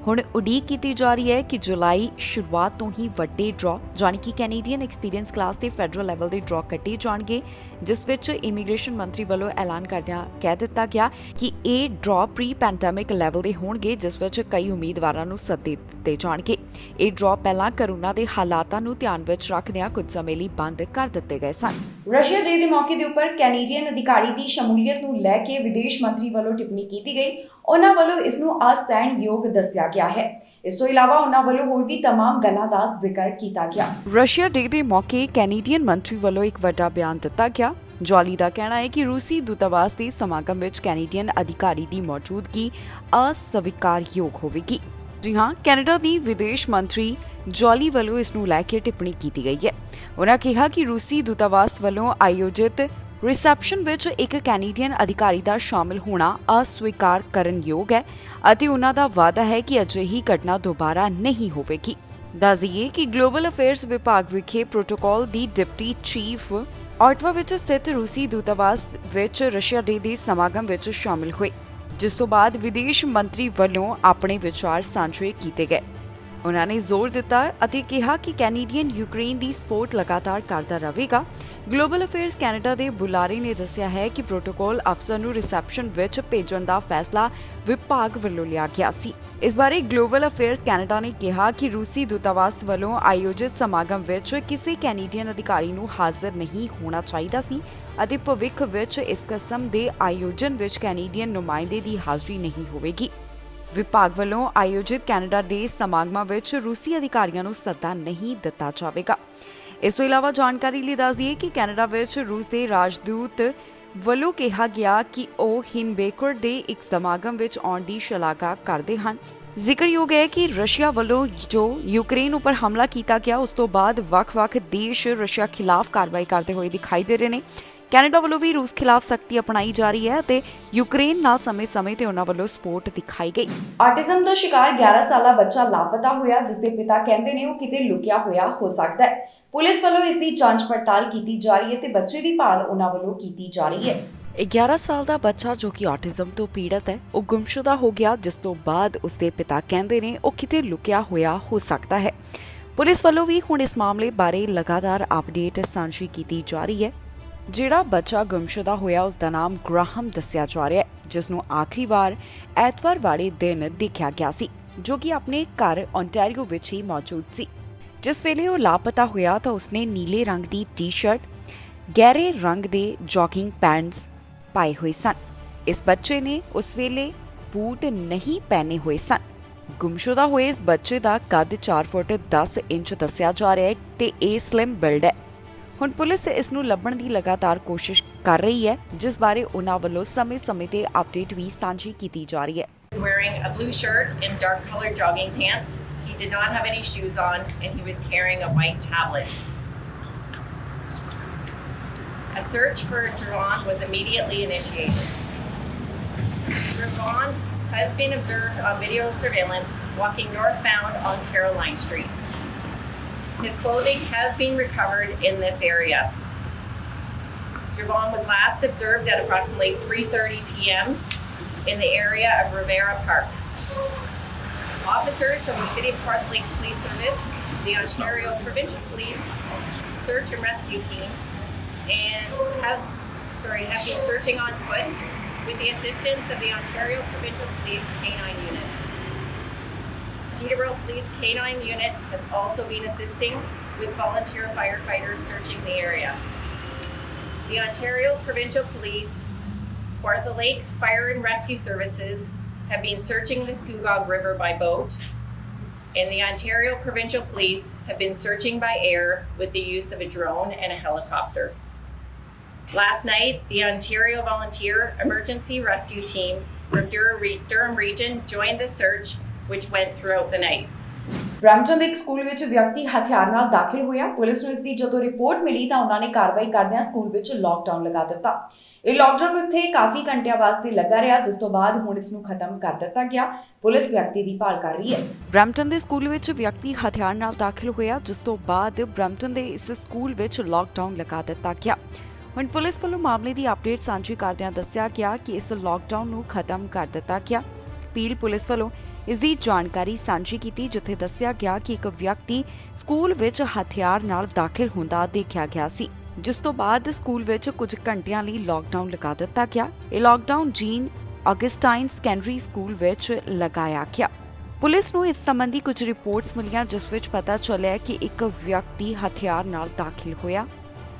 ਹੁਣ ਉਡੀਕ ਕੀਤੀ ਜਾ ਰਹੀ ਹੈ ਕਿ ਜੁਲਾਈ ਸ਼ੁਰੂਆਤ ਤੋਂ ਹੀ ਵੱਡੇ ਡਰਾਅ ਜਾਣੀ ਕਿ ਕੈਨੇਡੀਅਨ ਐਕਸਪੀਰੀਅੰਸ ਕਲਾਸ ਦੇ ਫੈਡਰਲ ਲੈਵਲ ਦੇ ਡਰਾਅ ਕੱਟੇ ਜਾਣਗੇ, ਜਿਸ ਵਿੱਚ ਇਮੀਗ੍ਰੇਸ਼ਨ ਮੰਤਰੀ ਵੱਲੋਂ ਐਲਾਨ ਕਰਦਿਆਂ ਕਹਿ ਦਿੱਤਾ ਗਿਆ ਕਿ ਇਹ ਡਰਾਅ ਪ੍ਰੀ ਪੈਂਡੈਮਿਕ ਲੈਵਲ ਦੇ ਹੋਣਗੇ, ਜਿਸ ਵਿੱਚ ਕਈ ਉਮੀਦਵਾਰਾਂ ਨੂੰ ਸੱਦੇ ਦਿੱਤੇ ਜਾਣਗੇ। ਇਹ ਡਰਾਅ ਪਹਿਲਾਂ ਕਰੋਨਾ ਦੇ ਹਾਲਾਤਾਂ ਨੂੰ ਧਿਆਨ ਵਿੱਚ ਰੱਖਦਿਆਂ ਕੁਝ ਸਮੇਂ ਲਈ ਬੰਦ ਕਰ ਦਿੱਤੇ ਗਏ ਸਨ। ਰਸ਼ੀਆ ਡੇ ਦੇ ਮੌਕੇ ਦੇ ਉੱਪਰ ਕੈਨੇਡੀਅਨ ਅਧਿਕਾਰੀ ਦੀ ਸ਼ਮੂਲੀਅਤ ਨੂੰ ਲੈ ਕੇ ਵਿਦੇਸ਼ ਮੰਤਰੀ ਵੱਲੋਂ ਟਿੱਪਣੀ ਕੀਤੀ ਗਈ। ਉਹਨਾਂ ਵੱਲੋਂ ਇਸ ਨੂੰ ਅਸਹਿਣਯੋਗ ਦੱਸਿਆ ਗਿਆ ਹੈ। ਇਸ ਤੋਂ ਇਲਾਵਾ ਉਹਨਾਂ ਵੱਲੋਂ ਹੋਰ ਵੀ तमाम ਗੱਲਾਂ ਦਾ ਜ਼ਿਕਰ ਕੀਤਾ ਗਿਆ। ਰਸ਼ੀਆ ਡੇ ਦੇ ਮੌਕੇ ਕੈਨੇਡੀਅਨ ਮੰਤਰੀ ਵੱਲੋਂ ਇੱਕ ਵੱਡਾ ਬਿਆਨ ਦਿੱਤਾ ਗਿਆ। ਜੌਲੀ ਦਾ ਕਹਿਣਾ ਹੈ ਕਿ ਰੂਸੀ ਦੂਤਾਵਾਸ ਦੇ ਸਮਾਗਮ ਵਿੱਚ ਕੈਨੇਡੀਅਨ ਅਧਿਕਾਰੀ ਦੀ ਮੌਜੂਦਗੀ ਅਸਵੀਕਾਰਯੋਗ ਹੋਵੇਗੀ। ਜੀ ਹਾਂ, ਕੈਨੇਡਾ ਦੀ ਵਿਦੇਸ਼ ਮੰਤਰੀ ਜੌਲੀ ਵੱਲੋਂ ਇਸ ਨੂੰ ਲੈ ਕੇ ਟਿੱਪਣੀ ਕੀਤੀ ਗਈ ਹੈ। ਉਹਨਾਂ ਕਿਹਾ ਕਿ ਰੂਸੀ ਦੂਤਾਵਾਸ ਵੱਲੋਂ ਆਯੋਜਿਤ ਰਿਸੈਪਸ਼ਨ ਵਿੱਚ ਇੱਕ ਕੈਨੇਡੀਅਨ ਅਧਿਕਾਰੀ ਦਾ ਸ਼ਾਮਲ ਹੋਣਾ ਅਸਵੀਕਾਰ ਕਰਨਯੋਗ ਹੈ ਅਤੇ ਉਹਨਾਂ ਦਾ ਵਾਅਦਾ ਹੈ ਕਿ ਅਜਿਹੀ ਘਟਨਾ ਦੁਬਾਰਾ ਨਹੀਂ ਹੋਵੇਗੀ। ਦੱਸ ਦਈਏ ਕਿ ਗਲੋਬਲ ਅਫੇਅਰਸ ਵਿਭਾਗ ਵਿਖੇ ਪ੍ਰੋਟੋਕਾਲ ਦੀ ਡਿਪਟੀ ਚੀਫ ਆਟਵਾ ਵਿੱਚ ਸਥਿਤ ਰੂਸੀ ਦੂਤਾਵਾਸ ਵਿੱਚ ਰਸ਼ੀਆ ਡੇ ਦੇ ਸਮਾਗਮ ਵਿੱਚ ਸ਼ਾਮਲ ਹੋਏ, ਜਿਸ ਤੋਂ ਬਾਅਦ ਵਿਦੇਸ਼ ਮੰਤਰੀ ਵੱਲੋਂ ਆਪਣੇ ਵਿਚਾਰ ਸਾਂਝੇ ਕੀਤੇ ਗਏ। ਉਹਨਾਂ ਨੇ ਜ਼ੋਰ ਦਿੱਤਾ ਅਤੇ ਕਿਹਾ ਕਿ ਕੈਨੇਡੀਅਨ ਯੂਕਰੇਨ ਦੀ ਸਪੋਰਟ ਲਗਾਤਾਰ ਕਰਦਾ ਰਹੇਗਾ। ਗਲੋਬਲ ਅਫੇਅਰਸ ਕੈਨੇਡਾ ਦੇ ਬੁਲਾਰੇ ਨੇ ਦੱਸਿਆ ਹੈ ਕਿ ਪ੍ਰੋਟੋਕਾਲ ਅਫਸਰ ਨੂੰ ਰਿਸੈਪਸ਼ਨ ਵਿੱਚ ਭੇਜਣ ਦਾ ਫੈਸਲਾ ਵਿਭਾਗ ਵੱਲੋਂ ਲਿਆ ਗਿਆ ਸੀ। ਇਸ ਬਾਰੇ ਗਲੋਬਲ ਅਫੇਅਰਸ ਕੈਨੇਡਾ ਨੇ ਕਿਹਾ ਕਿ ਰੂਸੀ ਦੂਤਾਵਾਸ ਵੱਲੋਂ ਆਯੋਜਿਤ ਸਮਾਗਮ ਵਿੱਚ ਕਿਸੇ ਕੈਨੇਡੀਅਨ ਅਧਿਕਾਰੀ ਨੂੰ ਹਾਜ਼ਰ ਨਹੀਂ ਹੋਣਾ ਚਾਹੀਦਾ ਸੀ ਅਤੇ ਭਵਿੱਖ ਵਿੱਚ ਇਸ ਕਿਸਮ ਦੇ ਆਯੋਜਨ ਵਿੱਚ ਕੈਨੇਡੀਅਨ ਨੁਮਾਇੰਦੇ ਦੀ ਹਾਜ਼ਰੀ ਨਹੀਂ ਹੋਵੇਗੀ। ਵਿਭਾਗ ਵੱਲੋਂ ਆਯੋਜਿਤ ਕੈਨੇਡਾ ਦੇ ਸਮਾਗਮਾਂ ਵਿੱਚ ਰੂਸੀ ਅਧਿਕਾਰੀਆਂ ਨੂੰ ਸੱਦਾ ਨਹੀਂ ਦਿੱਤਾ ਜਾਵੇਗਾ। ਇਸ ਤੋਂ ਇਲਾਵਾ ਜਾਣਕਾਰੀ ਲਈ ਦੱਸ ਦਈਏ ਕਿ ਕੈਨੇਡਾ ਵਿੱਚ ਰੂਸ ਦੇ ਰਾਜਦੂਤ ਵੱਲੋਂ ਕਿਹਾ ਗਿਆ ਕਿ ਉਹ ਹਿਨਬੇਕਰ ਦੇ ਇੱਕ ਸਮਾਗਮ ਵਿੱਚ ਆਉਣ ਦੀ ਸ਼ਲਾਘਾ ਕਰਦੇ ਹਨ। ਜ਼ਿਕਰਯੋਗ ਹੈ ਕਿ ਰਸ਼ੀਆ ਵੱਲੋਂ ਜੋ ਯੂਕਰੇਨ ਉੱਪਰ ਹਮਲਾ ਕੀਤਾ ਗਿਆ, ਉਸ ਤੋਂ ਬਾਅਦ ਵੱਖ-ਵੱਖ ਦੇਸ਼ ਰਸ਼ੀਆ ਖਿਲਾਫ ਕਾਰਵਾਈ ਕਰਦੇ ਹੋਏ ਦਿਖਾਈ ਦੇ ਰਹੇ ਨੇ। ਕੈਨੇਡਾ ਵੱਲੋਂ ਵੀ ਰੂਸ ਖਿਲਾਫ ਸਖਤੀ ਅਪਣਾਈ ਜਾ ਰਹੀ ਹੈ ਅਤੇ ਯੂਕਰੇਨ ਨਾਲ ਸਮੇਂ-ਸਮੇਂ ਤੇ ਉਹਨਾਂ ਵੱਲੋਂ ਸਪੋਰਟ ਦਿਖਾਈ ਗਈ। ਆਟਿਜ਼ਮ ਦਾ ਸ਼ਿਕਾਰ 11 ਸਾਲਾ ਬੱਚਾ ਲਾਪਤਾ ਹੋਇਆ, ਜਿਸ ਦੇ ਪਿਤਾ ਕਹਿੰਦੇ ਨੇ ਉਹ ਕਿਤੇ ਲੁਕਿਆ ਹੋਇਆ ਹੋ ਸਕਦਾ ਹੈ। ਪੁਲਿਸ ਵੱਲੋਂ ਇਸ ਦੀ ਜਾਂਚ ਪੜਤਾਲ ਕੀਤੀ ਜਾ ਰਹੀ ਹੈ ਤੇ ਬੱਚੇ ਦੀ ਭਾਲ ਉਹਨਾਂ ਵੱਲੋਂ ਕੀਤੀ ਜਾ ਰਹੀ ਹੈ। 11 ਸਾਲ ਦਾ ਬੱਚਾ ਜੋ ਕਿ ਆਟਿਜ਼ਮ ਤੋਂ ਪੀੜਤ ਹੈ, ਉਹ ਗੁੰਮਸ਼ੁਦਾ ਹੋ ਗਿਆ, ਜਿਸ ਤੋਂ ਬਾਅਦ ਉਸ ਦੇ ਪਿਤਾ ਕਹਿੰਦੇ ਨੇ ਉਹ ਕਿਤੇ ਲੁਕਿਆ ਹੋਇਆ ਹੋ ਸਕਦਾ ਹੈ। ਪੁਲਿਸ ਵੱਲੋਂ ਵੀ ਹੁਣ ਇਸ ਮਾਮਲੇ ਬਾਰੇ ਲਗਾਤਾਰ ਅਪਡੇਟ ਸਾਂਝੀ ਕੀਤੀ ਜਾ ਰਹੀ ਹੈ। ਜਿਹੜਾ ਬੱਚਾ ਗੁੰਮਸ਼ੁਦਾ ਹੋਇਆ ਉਸ ਦਾ ਨਾਮ ਗ੍ਰਾਹਮ ਦੱਸਿਆ ਜਾ ਰਿਹਾ ਹੈ, ਜਿਸ ਨੂੰ ਆਖਰੀ ਵਾਰ ਐਤਵਾਰ ਵਾਲੇ ਦਿਨ ਦੇਖਿਆ ਗਿਆ ਸੀ, ਜੋ ਕਿ ਆਪਣੇ ਘਰ ਓਨਟਾਰੀਓ ਵਿੱਚ ਹੀ ਮੌਜੂਦ ਸੀ। ਜਿਸ ਵੇਲੇ ਉਹ ਲਾਪਤਾ ਹੋਇਆ ਤਾਂ ਉਸਨੇ ਨੀਲੇ ਰੰਗ ਦੀ ਟੀ-ਸ਼ਰਟ, ਗਹਿਰੇ ਰੰਗ ਦੇ ਜੌਗਿੰਗ ਪੈਂਟਸ ਪਾਏ ਹੋਏ ਸਨ। ਇਸ ਬੱਚੇ ਨੇ ਉਸ ਵੇਲੇ ਬੂਟ ਨਹੀਂ ਪਹਿਨੇ ਹੋਏ ਸਨ। ਗੁੰਮਸ਼ੁਦਾ ਹੋਏ ਇਸ ਬੱਚੇ ਦਾ ਕੱਦ 4 ਫੁੱਟ 10 ਇੰਚ ਦੱਸਿਆ ਜਾ ਰਿਹਾ ਹੈ ਤੇ ਇਹ ਸਲਿਮ ਬਿਲਡ ਹੈ। ਹੁਣ ਪੁਲਿਸ ਇਸ ਨੂੰ ਲੱਭਣ ਦੀ ਲਗਾਤਾਰ ਕੋਸ਼ਿਸ਼ ਕਰ ਰਹੀ ਹੈ, ਜਿਸ ਬਾਰੇ ਉਹਨਾਂ ਵੱਲੋਂ ਸਮੇਂ-ਸਮੇਂ ਤੇ ਅਪਡੇਟ ਵੀ ਸਾਂਝੀ ਕੀਤੀ ਜਾ ਰਹੀ ਹੈ। Wearing a blue shirt and dark colored jogging pants. He did not have any shoes on and he was carrying a white tablet. A search for Dravon was immediately initiated. Dravon has been observed on video surveillance walking northbound on Caroline Street. His clothing has been recovered in this area. Dravon was last observed at approximately 3:30 p.m. in the area of Rivera Park. Officers from the City of North Lakes Police Service, the Ontario Provincial Police Search and Rescue Team, and have been searching on foot with the assistance of the Ontario Provincial Police K-9 Unit. Peterborough Police K-9 Unit has also been assisting with volunteer firefighters searching the area. The Ontario Provincial Police, Kawartha Lakes Fire and Rescue Services have been searching the Scugog River by boat, and the Ontario Provincial Police have been searching by air with the use of a drone and a helicopter. Last night, the Ontario Volunteer Emergency Rescue Team from Durham Region joined the search, which went throughout the night. Brampton ਦੇ ਇੱਕ school ਵਿੱਚ ਵਿਅਕਤੀ ਹਥਿਆਰ ਨਾਲ ਦਾਖਲ ਹੋਇਆ। Police ਨੂੰ ਇਸ ਦੀ ਜਦੋਂ ਰਿਪੋਰਟ ਮਿਲੀ ਤਾਂ ਉਹਨਾਂ ਨੇ ਕਾਰਵਾਈ ਕਰਦਿਆਂ ਸਕੂਲ ਵਿੱਚ ਲਾਕਡਾਊਨ ਲਗਾ ਦਿੱਤਾ। ਇਹ ਲਾਕਡਾਊਨ ਉੱਥੇ ਕਾਫੀ ਘੰਟਿਆਂ ਵਾਸਤੇ ਲੱਗਾ ਰਿਹਾ, ਜਿਸ ਤੋਂ ਬਾਅਦ ਹੁਣ ਇਸ ਨੂੰ ਖਤਮ ਕਰ ਦਿੱਤਾ ਗਿਆ। ਪੁਲਿਸ ਵਿਅਕਤੀ ਦੀ ਭਾਲ ਕਰ ਰਹੀ ਹੈ। ਬ੍ਰੈਂਪਟਨ ਦੇ ਸਕੂਲ ਵਿੱਚ ਵਿਅਕਤੀ ਹਥਿਆਰ ਨਾਲ ਦਾਖਲ ਹੋਇਆ, ਜਿਸ ਤੋਂ ਬਾਅਦ ਬ੍ਰੈਂਪਟਨ ਦੇ ਇਸ ਸਕੂਲ ਵਿੱਚ ਲਾਕਡਾਊਨ ਲਗਾ ਦਿੱਤਾ ਗਿਆ। ਹੁਣ ਪੁਲਿਸ ਵੱਲੋਂ ਮਾਮਲੇ ਦੀ ਅਪਡੇਟ ਸਾਂਝੀ ਕਰਦਿਆਂ ਦੱਸਿਆ ਗਿਆ ਕਿ ਇਸ ਲਾਕਡਾਊਨ ਨੂੰ ਖਤਮ ਕਰ ਦਿੱਤਾ ਗਿਆ। ਪੀਲ ਪੁਲਿਸ ਵੱਲੋਂ ਇਸ ਦੀ ਜਾਣਕਾਰੀ ਸਾਂਝੀ ਕੀਤੀ, ਜਿੱਥੇ ਦੱਸਿਆ ਗਿਆ ਕਿ ਇੱਕ ਵਿਅਕਤੀ ਸਕੂਲ ਵਿੱਚ ਹਥਿਆਰ ਨਾਲ ਦਾਖਲ ਹੁੰਦਾ ਦੇਖਿਆ ਗਿਆ ਸੀ, ਜਿਸ ਤੋਂ ਬਾਅਦ ਸਕੂਲ ਵਿੱਚ ਕੁਝ ਘੰਟਿਆਂ ਲਈ ਲਾਕਡਾਊਨ ਲਗਾ ਦਿੱਤਾ ਗਿਆ। ਇਹ lockdown jean Augustine secondary school ਵਿੱਚ ਲਗਾਇਆ ਗਿਆ। ਪੁਲਿਸ ਨੂੰ ਇਸ ਸੰਬੰਧੀ ਕੁਝ ਰਿਪੋਰਟਸ ਮਿਲੀਆਂ, ਜਿਸ ਵਿੱਚ ਪਤਾ ਚੱਲਿਆ ਕਿ ਇੱਕ ਵਿਅਕਤੀ ਹਥਿਆਰ ਨਾਲ ਦਾਖਲ ਹੋਇਆ।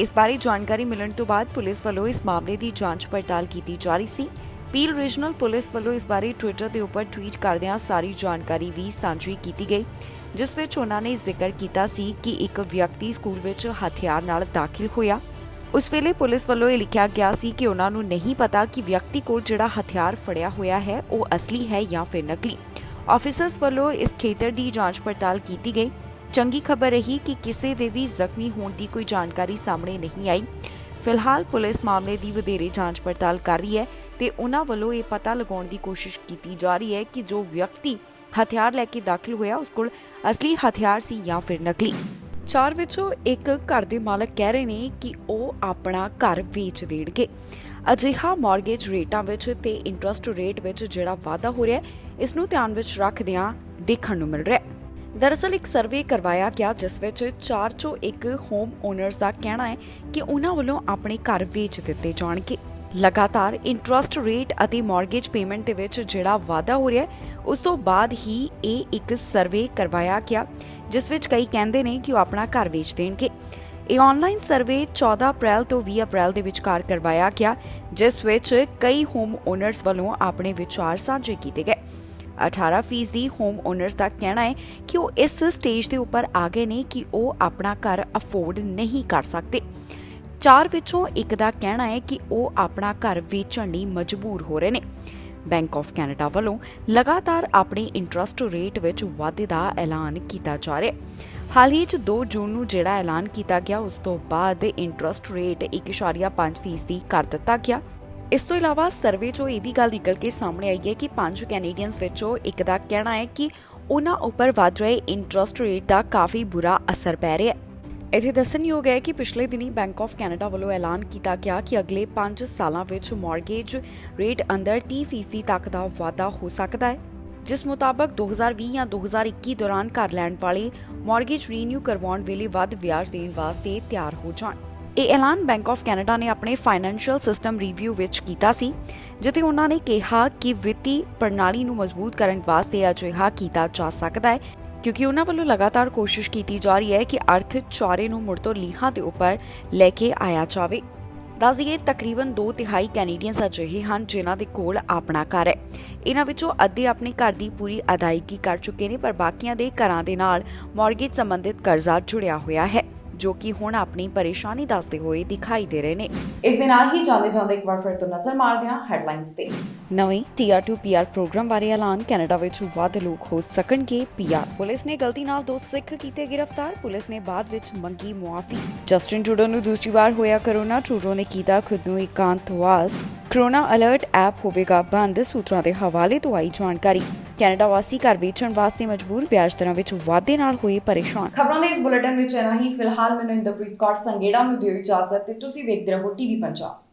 ਇਸ ਬਾਰੇ ਜਾਣਕਾਰੀ ਮਿਲਣ ਤੋਂ ਬਾਅਦ ਪੁਲਿਸ ਵੱਲੋਂ ਇਸ ਮਾਮਲੇ ਦੀ ਜਾਂਚ ਪੜਤਾਲ ਕੀਤੀ ਜਾ ਰਹੀ ਸੀ। ਪੀਲ ਰੀਜਨਲ ਪੁਲਿਸ ਵੱਲੋਂ ਇਸ ਬਾਰੇ ਟਵਿੱਟਰ ਦੇ ਉੱਪਰ ਟਵੀਟ ਕਰਦਿਆਂ ਸਾਰੀ ਜਾਣਕਾਰੀ ਵੀ ਸਾਂਝੀ ਕੀਤੀ ਗਈ, ਜਿਸ ਵਿੱਚ ਉਹਨਾਂ ਨੇ ਜ਼ਿਕਰ ਕੀਤਾ ਸੀ ਕਿ ਇੱਕ ਵਿਅਕਤੀ ਸਕੂਲ ਵਿੱਚ ਹਥਿਆਰ ਨਾਲ ਦਾਖਲ ਹੋਇਆ। ਉਸ ਵੇਲੇ ਪੁਲਿਸ ਵੱਲੋਂ ਇਹ ਲਿਖਿਆ ਗਿਆ ਸੀ ਕਿ ਉਹਨਾਂ ਨੂੰ ਨਹੀਂ ਪਤਾ ਕਿ ਵਿਅਕਤੀ ਕੋਲ ਜਿਹੜਾ ਹਥਿਆਰ ਫੜਿਆ ਹੋਇਆ ਹੈ ਉਹ ਅਸਲੀ ਹੈ ਜਾਂ ਫਿਰ ਨਕਲੀ। ਆਫੀਸਰਸ ਵੱਲੋਂ ਇਸ ਖੇਤਰ ਦੀ ਜਾਂਚ ਪੜਤਾਲ ਕੀਤੀ ਗਈ। ਚੰਗੀ ਖਬਰ ਰਹੀ ਕਿ ਕਿਸੇ ਦੇ ਵੀ ਜ਼ਖਮੀ ਹੋਣ ਦੀ ਕੋਈ ਜਾਣਕਾਰੀ ਸਾਹਮਣੇ ਨਹੀਂ ਆਈ। ਫਿਲਹਾਲ ਪੁਲਿਸ ਮਾਮਲੇ ਦੀ ਵਧੇਰੇ ਜਾਂਚ ਪੜਤਾਲ ਕਰ ਰਹੀ ਹੈ ਤੇ ਉਹਨਾਂ ਵੱਲੋਂ ਇਹ ਪਤਾ ਲਗਾਉਣ ਦੀ ਕੋਸ਼ਿਸ਼ ਕੀਤੀ ਜਾ ਰਹੀ ਹੈ ਕਿ ਜੋ ਵਿਅਕਤੀ ਹਥਿਆਰ ਲੈ ਕੇ ਦਾਖਲ ਹੋਇਆ ਉਸ ਕੋਲ ਅਸਲੀ ਹਥਿਆਰ ਸੀ ਜਾਂ ਫਿਰ ਨਕਲੀ। 4 ਵਿੱਚੋਂ ਇੱਕ ਘਰ ਦੇ ਮਾਲਕ ਕਹਿ ਰਹੇ ਨੇ ਕਿ ਉਹ ਆਪਣਾ ਘਰ ਵੇਚ ਦੇਣਗੇ। ਅਜਿਹਾ ਮਾਰਗੇਜ ਰੇਟਾਂ ਵਿੱਚ ਤੇ ਇੰਟਰਸਟ ਰੇਟ ਵਿੱਚ ਜਿਹੜਾ ਵਾਧਾ ਹੋ ਰਿਹਾ ਹੈ, ਇਸ ਨੂੰ ਧਿਆਨ ਵਿੱਚ ਰੱਖਦਿਆਂ ਦੇਖਣ ਨੂੰ ਮਿਲ ਰਿਹਾ ਹੈ। ਦਰਅਸਲ ਇੱਕ ਸਰਵੇ ਕਰਵਾਇਆ ਗਿਆ, ਜਿਸ ਵਿੱਚ 4 ਚੋਂ 1 ਹੋਮ ਓਨਰਸ ਦਾ ਕਹਿਣਾ ਹੈ ਕਿ ਉਹਨਾਂ ਵੱਲੋਂ ਆਪਣੇ ਘਰ ਵੇਚ ਦਿੱਤੇ ਜਾਣਗੇ। ਲਗਾਤਾਰ ਇੰਟਰਸਟ ਰੇਟ ਅਤੇ ਮਾਰਗੇਜ ਪੇਮੈਂਟ ਦੇ ਵਿੱਚ ਜਿਹੜਾ ਵਾਧਾ ਹੋ ਰਿਹਾ ਹੈ, ਉਸ ਤੋਂ ਬਾਅਦ ਹੀ ਇਹ ਇੱਕ ਸਰਵੇ ਕਰਵਾਇਆ ਗਿਆ, ਜਿਸ ਵਿੱਚ ਕਈ ਕਹਿੰਦੇ ਨੇ ਕਿ ਉਹ ਆਪਣਾ ਘਰ ਵੇਚ ਦੇਣਗੇ। ਇਹ ਆਨਲਾਈਨ ਸਰਵੇ 14 ਅਪ੍ਰੈਲ ਤੋਂ 20 ਅਪ੍ਰੈਲ ਦੇ ਵਿਚਕਾਰ ਕਰਵਾਇਆ ਗਿਆ, ਜਿਸ ਵਿੱਚ ਕਈ ਹੋਮ ਓਨਰਸ ਵੱਲੋਂ ਆਪਣੇ ਵਿਚਾਰ ਸਾਂਝੇ ਕੀਤੇ ਗਏ। 18% ਹੋਮ ਓਨਰਸ ਦਾ ਕਹਿਣਾ ਹੈ ਕਿ ਉਹ ਇਸ ਸਟੇਜ ਦੇ ਉੱਪਰ ਆ ਗਏ ਨੇ ਕਿ ਉਹ ਆਪਣਾ ਘਰ ਅਫੋਰਡ ਨਹੀਂ ਕਰ ਸਕਦੇ। 4 ਵਿੱਚੋਂ 1 ਦਾ ਕਹਿਣਾ ਹੈ ਕਿ ਉਹ ਆਪਣਾ ਘਰ ਵੇਚਣ ਲਈ ਮਜਬੂਰ ਹੋ ਰਹੇ ਨੇ। ਬੈਂਕ ਆਫ ਕੈਨੇਡਾ ਵੱਲੋਂ ਲਗਾਤਾਰ ਆਪਣੇ ਇੰਟਰਸਟ ਰੇਟ ਵਿੱਚ ਵਾਧੇ ਦਾ ਐਲਾਨ ਕੀਤਾ ਜਾ ਰਿਹਾ ਹੈ। ਹਾਲ ਹੀ 'ਚ 2 ਜੂਨ ਨੂੰ ਜਿਹੜਾ ਐਲਾਨ ਕੀਤਾ ਗਿਆ, ਉਸ ਤੋਂ ਬਾਅਦ ਇੰਟਰਸਟ ਰੇਟ 1.5% ਕਰ ਦਿੱਤਾ ਗਿਆ। ਇਸ ਤੋਂ ਇਲਾਵਾ ਸਰਵੇ 'ਚੋਂ ਇਹ ਵੀ ਗੱਲ ਨਿਕਲ ਕੇ ਸਾਹਮਣੇ ਆਈ ਹੈ ਕਿ 5 ਕੈਨੇਡੀਅਨਸ ਵਿੱਚੋਂ 1 ਦਾ ਕਹਿਣਾ ਹੈ ਕਿ ਉਹਨਾਂ ਉੱਪਰ ਵੱਧ ਰਹੇ ਇੰਟਰਸਟ ਰੇਟ ਦਾ ਕਾਫੀ ਬੁਰਾ ਅਸਰ ਪੈ ਰਿਹਾ ਹੈ। ਇੱਥੇ ਦੱਸਣਯੋਗ ਹੈ ਕਿ ਪਿਛਲੇ ਦਿਨੀ ਬੈਂਕ ਆਫ ਕੈਨੇਡਾ ਵੱਲੋਂ ਐਲਾਨ ਕੀਤਾ ਗਿਆ ਕਿ ਅਗਲੇ 5 ਸਾਲਾਂ ਵਿੱਚ ਮਾਰਗੇਜ ਰੇਟ ਅੰਦਰ 30% ਤੱਕ ਦਾ ਵਾਧਾ ਹੋ ਸਕਦਾ ਹੈ, ਜਿਸ ਮੁਤਾਬਕ 2020 ਜਾਂ 2021 ਦੌਰਾਨ ਘਰ ਲੈਣ ਵਾਲੇ ਮਾਰਗੇਜ ਰੀਨਿਊ ਕਰਵਾਉਣ ਵੇਲੇ ਵੱਧ ਵਿਆਜ ਦੇਣ ਵਾਸਤੇ ਤਿਆਰ ਹੋ ਜਾਣ। ਇਹ ਐਲਾਨ ਬੈਂਕ ਆਫ ਕੈਨੇਡਾ ਨੇ ਆਪਣੇ ਫਾਈਨੈਂਸ਼ੀਅਲ ਸਿਸਟਮ ਰਿਵਿਊ ਵਿੱਚ ਕੀਤਾ ਸੀ, ਜਿੱਥੇ ਉਹਨਾਂ ਨੇ ਕਿਹਾ ਕਿ ਵਿੱਤੀ ਪ੍ਰਣਾਲੀ ਨੂੰ ਮਜ਼ਬੂਤ ਕਰਨ ਵਾਸਤੇ ਅਜਿਹਾ ਕੀਤਾ ਜਾ ਸਕਦਾ ਹੈ, ਕਿਉਂਕਿ ਉਹਨਾਂ ਵੱਲੋਂ ਲਗਾਤਾਰ ਕੋਸ਼ਿਸ਼ ਕੀਤੀ ਜਾ ਰਹੀ ਹੈ ਕਿ ਅਰਥਚਾਰੇ ਨੂੰ ਮੁੜ ਤੋਂ ਲੀਹਾਂ ਦੇ ਉੱਪਰ ਲੈ ਕੇ ਆਇਆ ਜਾਵੇ। ਦੱਸ ਦਈਏ, ਤਕਰੀਬਨ 2/3 ਕੈਨੇਡੀਅਨਸ ਅਜਿਹੇ ਹਨ ਜਿਨ੍ਹਾਂ ਦੇ ਕੋਲ ਆਪਣਾ ਘਰ ਹੈ। ਇਹਨਾਂ ਵਿੱਚੋਂ ਅੱਧੇ ਆਪਣੇ ਘਰ ਦੀ ਪੂਰੀ ਅਦਾਇਗੀ ਕਰ ਚੁੱਕੇ ਨੇ, ਪਰ ਬਾਕੀਆਂ ਦੇ ਘਰਾਂ ਦੇ ਨਾਲ ਮਾਰਗੇਜ ਸੰਬੰਧਿਤ ਕਰਜ਼ਾ ਜੁੜਿਆ ਹੋਇਆ ਹੈ, ਜੋ ਕਿ ਹੁਣ ਆਪਣੀ ਪਰੇਸ਼ਾਨੀ ਦੱਸਦੇ ਹੋਏ ਦਿਖਾਈ ਦੇ ਰਹੇ ਨੇ। ਇਸ ਦੇ ਨਾਲ ਹੀ ਜਾਂਦੇ ਇੱਕ ਵਾਰ ਫਿਰ ਤੋਂ ਨਜ਼ਰ ਮਾਰਦੇ ਹਾਂ ਹੈਡਲਾਈਨਸ ਤੇ। ਨਵੇਂ TR2 PR ਪ੍ਰੋਗਰਾਮ ਬਾਰੇ ਐਲਾਨ, ਕੈਨੇਡਾ ਵਿੱਚ ਵੱਧ ਲੋਕ ਹੋ ਸਕਣਗੇ PR। ਪੁਲਿਸ ਨੇ ਗਲਤੀ ਨਾਲ 2 ਸਿੱਖ ਕੀਤੇ ਗ੍ਰਿਫਤਾਰ, ਪੁਲਿਸ ਨੇ ਬਾਅਦ ਵਿੱਚ ਮੰਗੀ ਮੁਆਫੀ। ਜਸਟਿਨ ਟਰੂਡੋ ਨੂੰ ਦੂਸਰੀ ਵਾਰ ਹੋਇਆ ਕਰੋਨਾ, ਟਰੂਡੋ ਨੇ ਕੀਤਾ ਖੁਦ ਨੂੰ ਇਕਾਂਤਵਾਸ। ਕਰੋਨਾ ਅਲਰਟ ਐਪ ਹੋਵੇਗਾ ਬੰਦ, ਸੂਤਰਾਂ ਦੇ ਹਵਾਲੇ ਤੋਂ ਆਈ ਜਾਣਕਾਰੀ। ਕੈਨੇਡਾ ਵਾਸੀ ਘਰ ਵੇਚਣ ਵਾਸਤੇ ਮਜਬੂਰ, ਵਿਆਜ ਦਰਾਂ ਵਿੱਚ ਵਾਧੇ ਨਾਲ ਹੋਏ ਪਰੇਸ਼ਾਨ। ਖਬਰਾਂ ਦੇ ਇਸ ਬੁਲੇਟਿਨ ਵਿੱਚ ਇਨਾ ਹੀ। ਫਿਲਹਾਲ ਮੈਨੂੰ ਇੰਦਰਪ੍ਰੀਤ ਕੌਰ ਸੰਗੇੜਾ ਨੂੰ ਦਿਓ ਇਜਾਜ਼ਤ ਤੇ ਤੁਸੀਂ ਵੇਖਦੇ ਰਹੋ TV ਪੰਜਾਬ।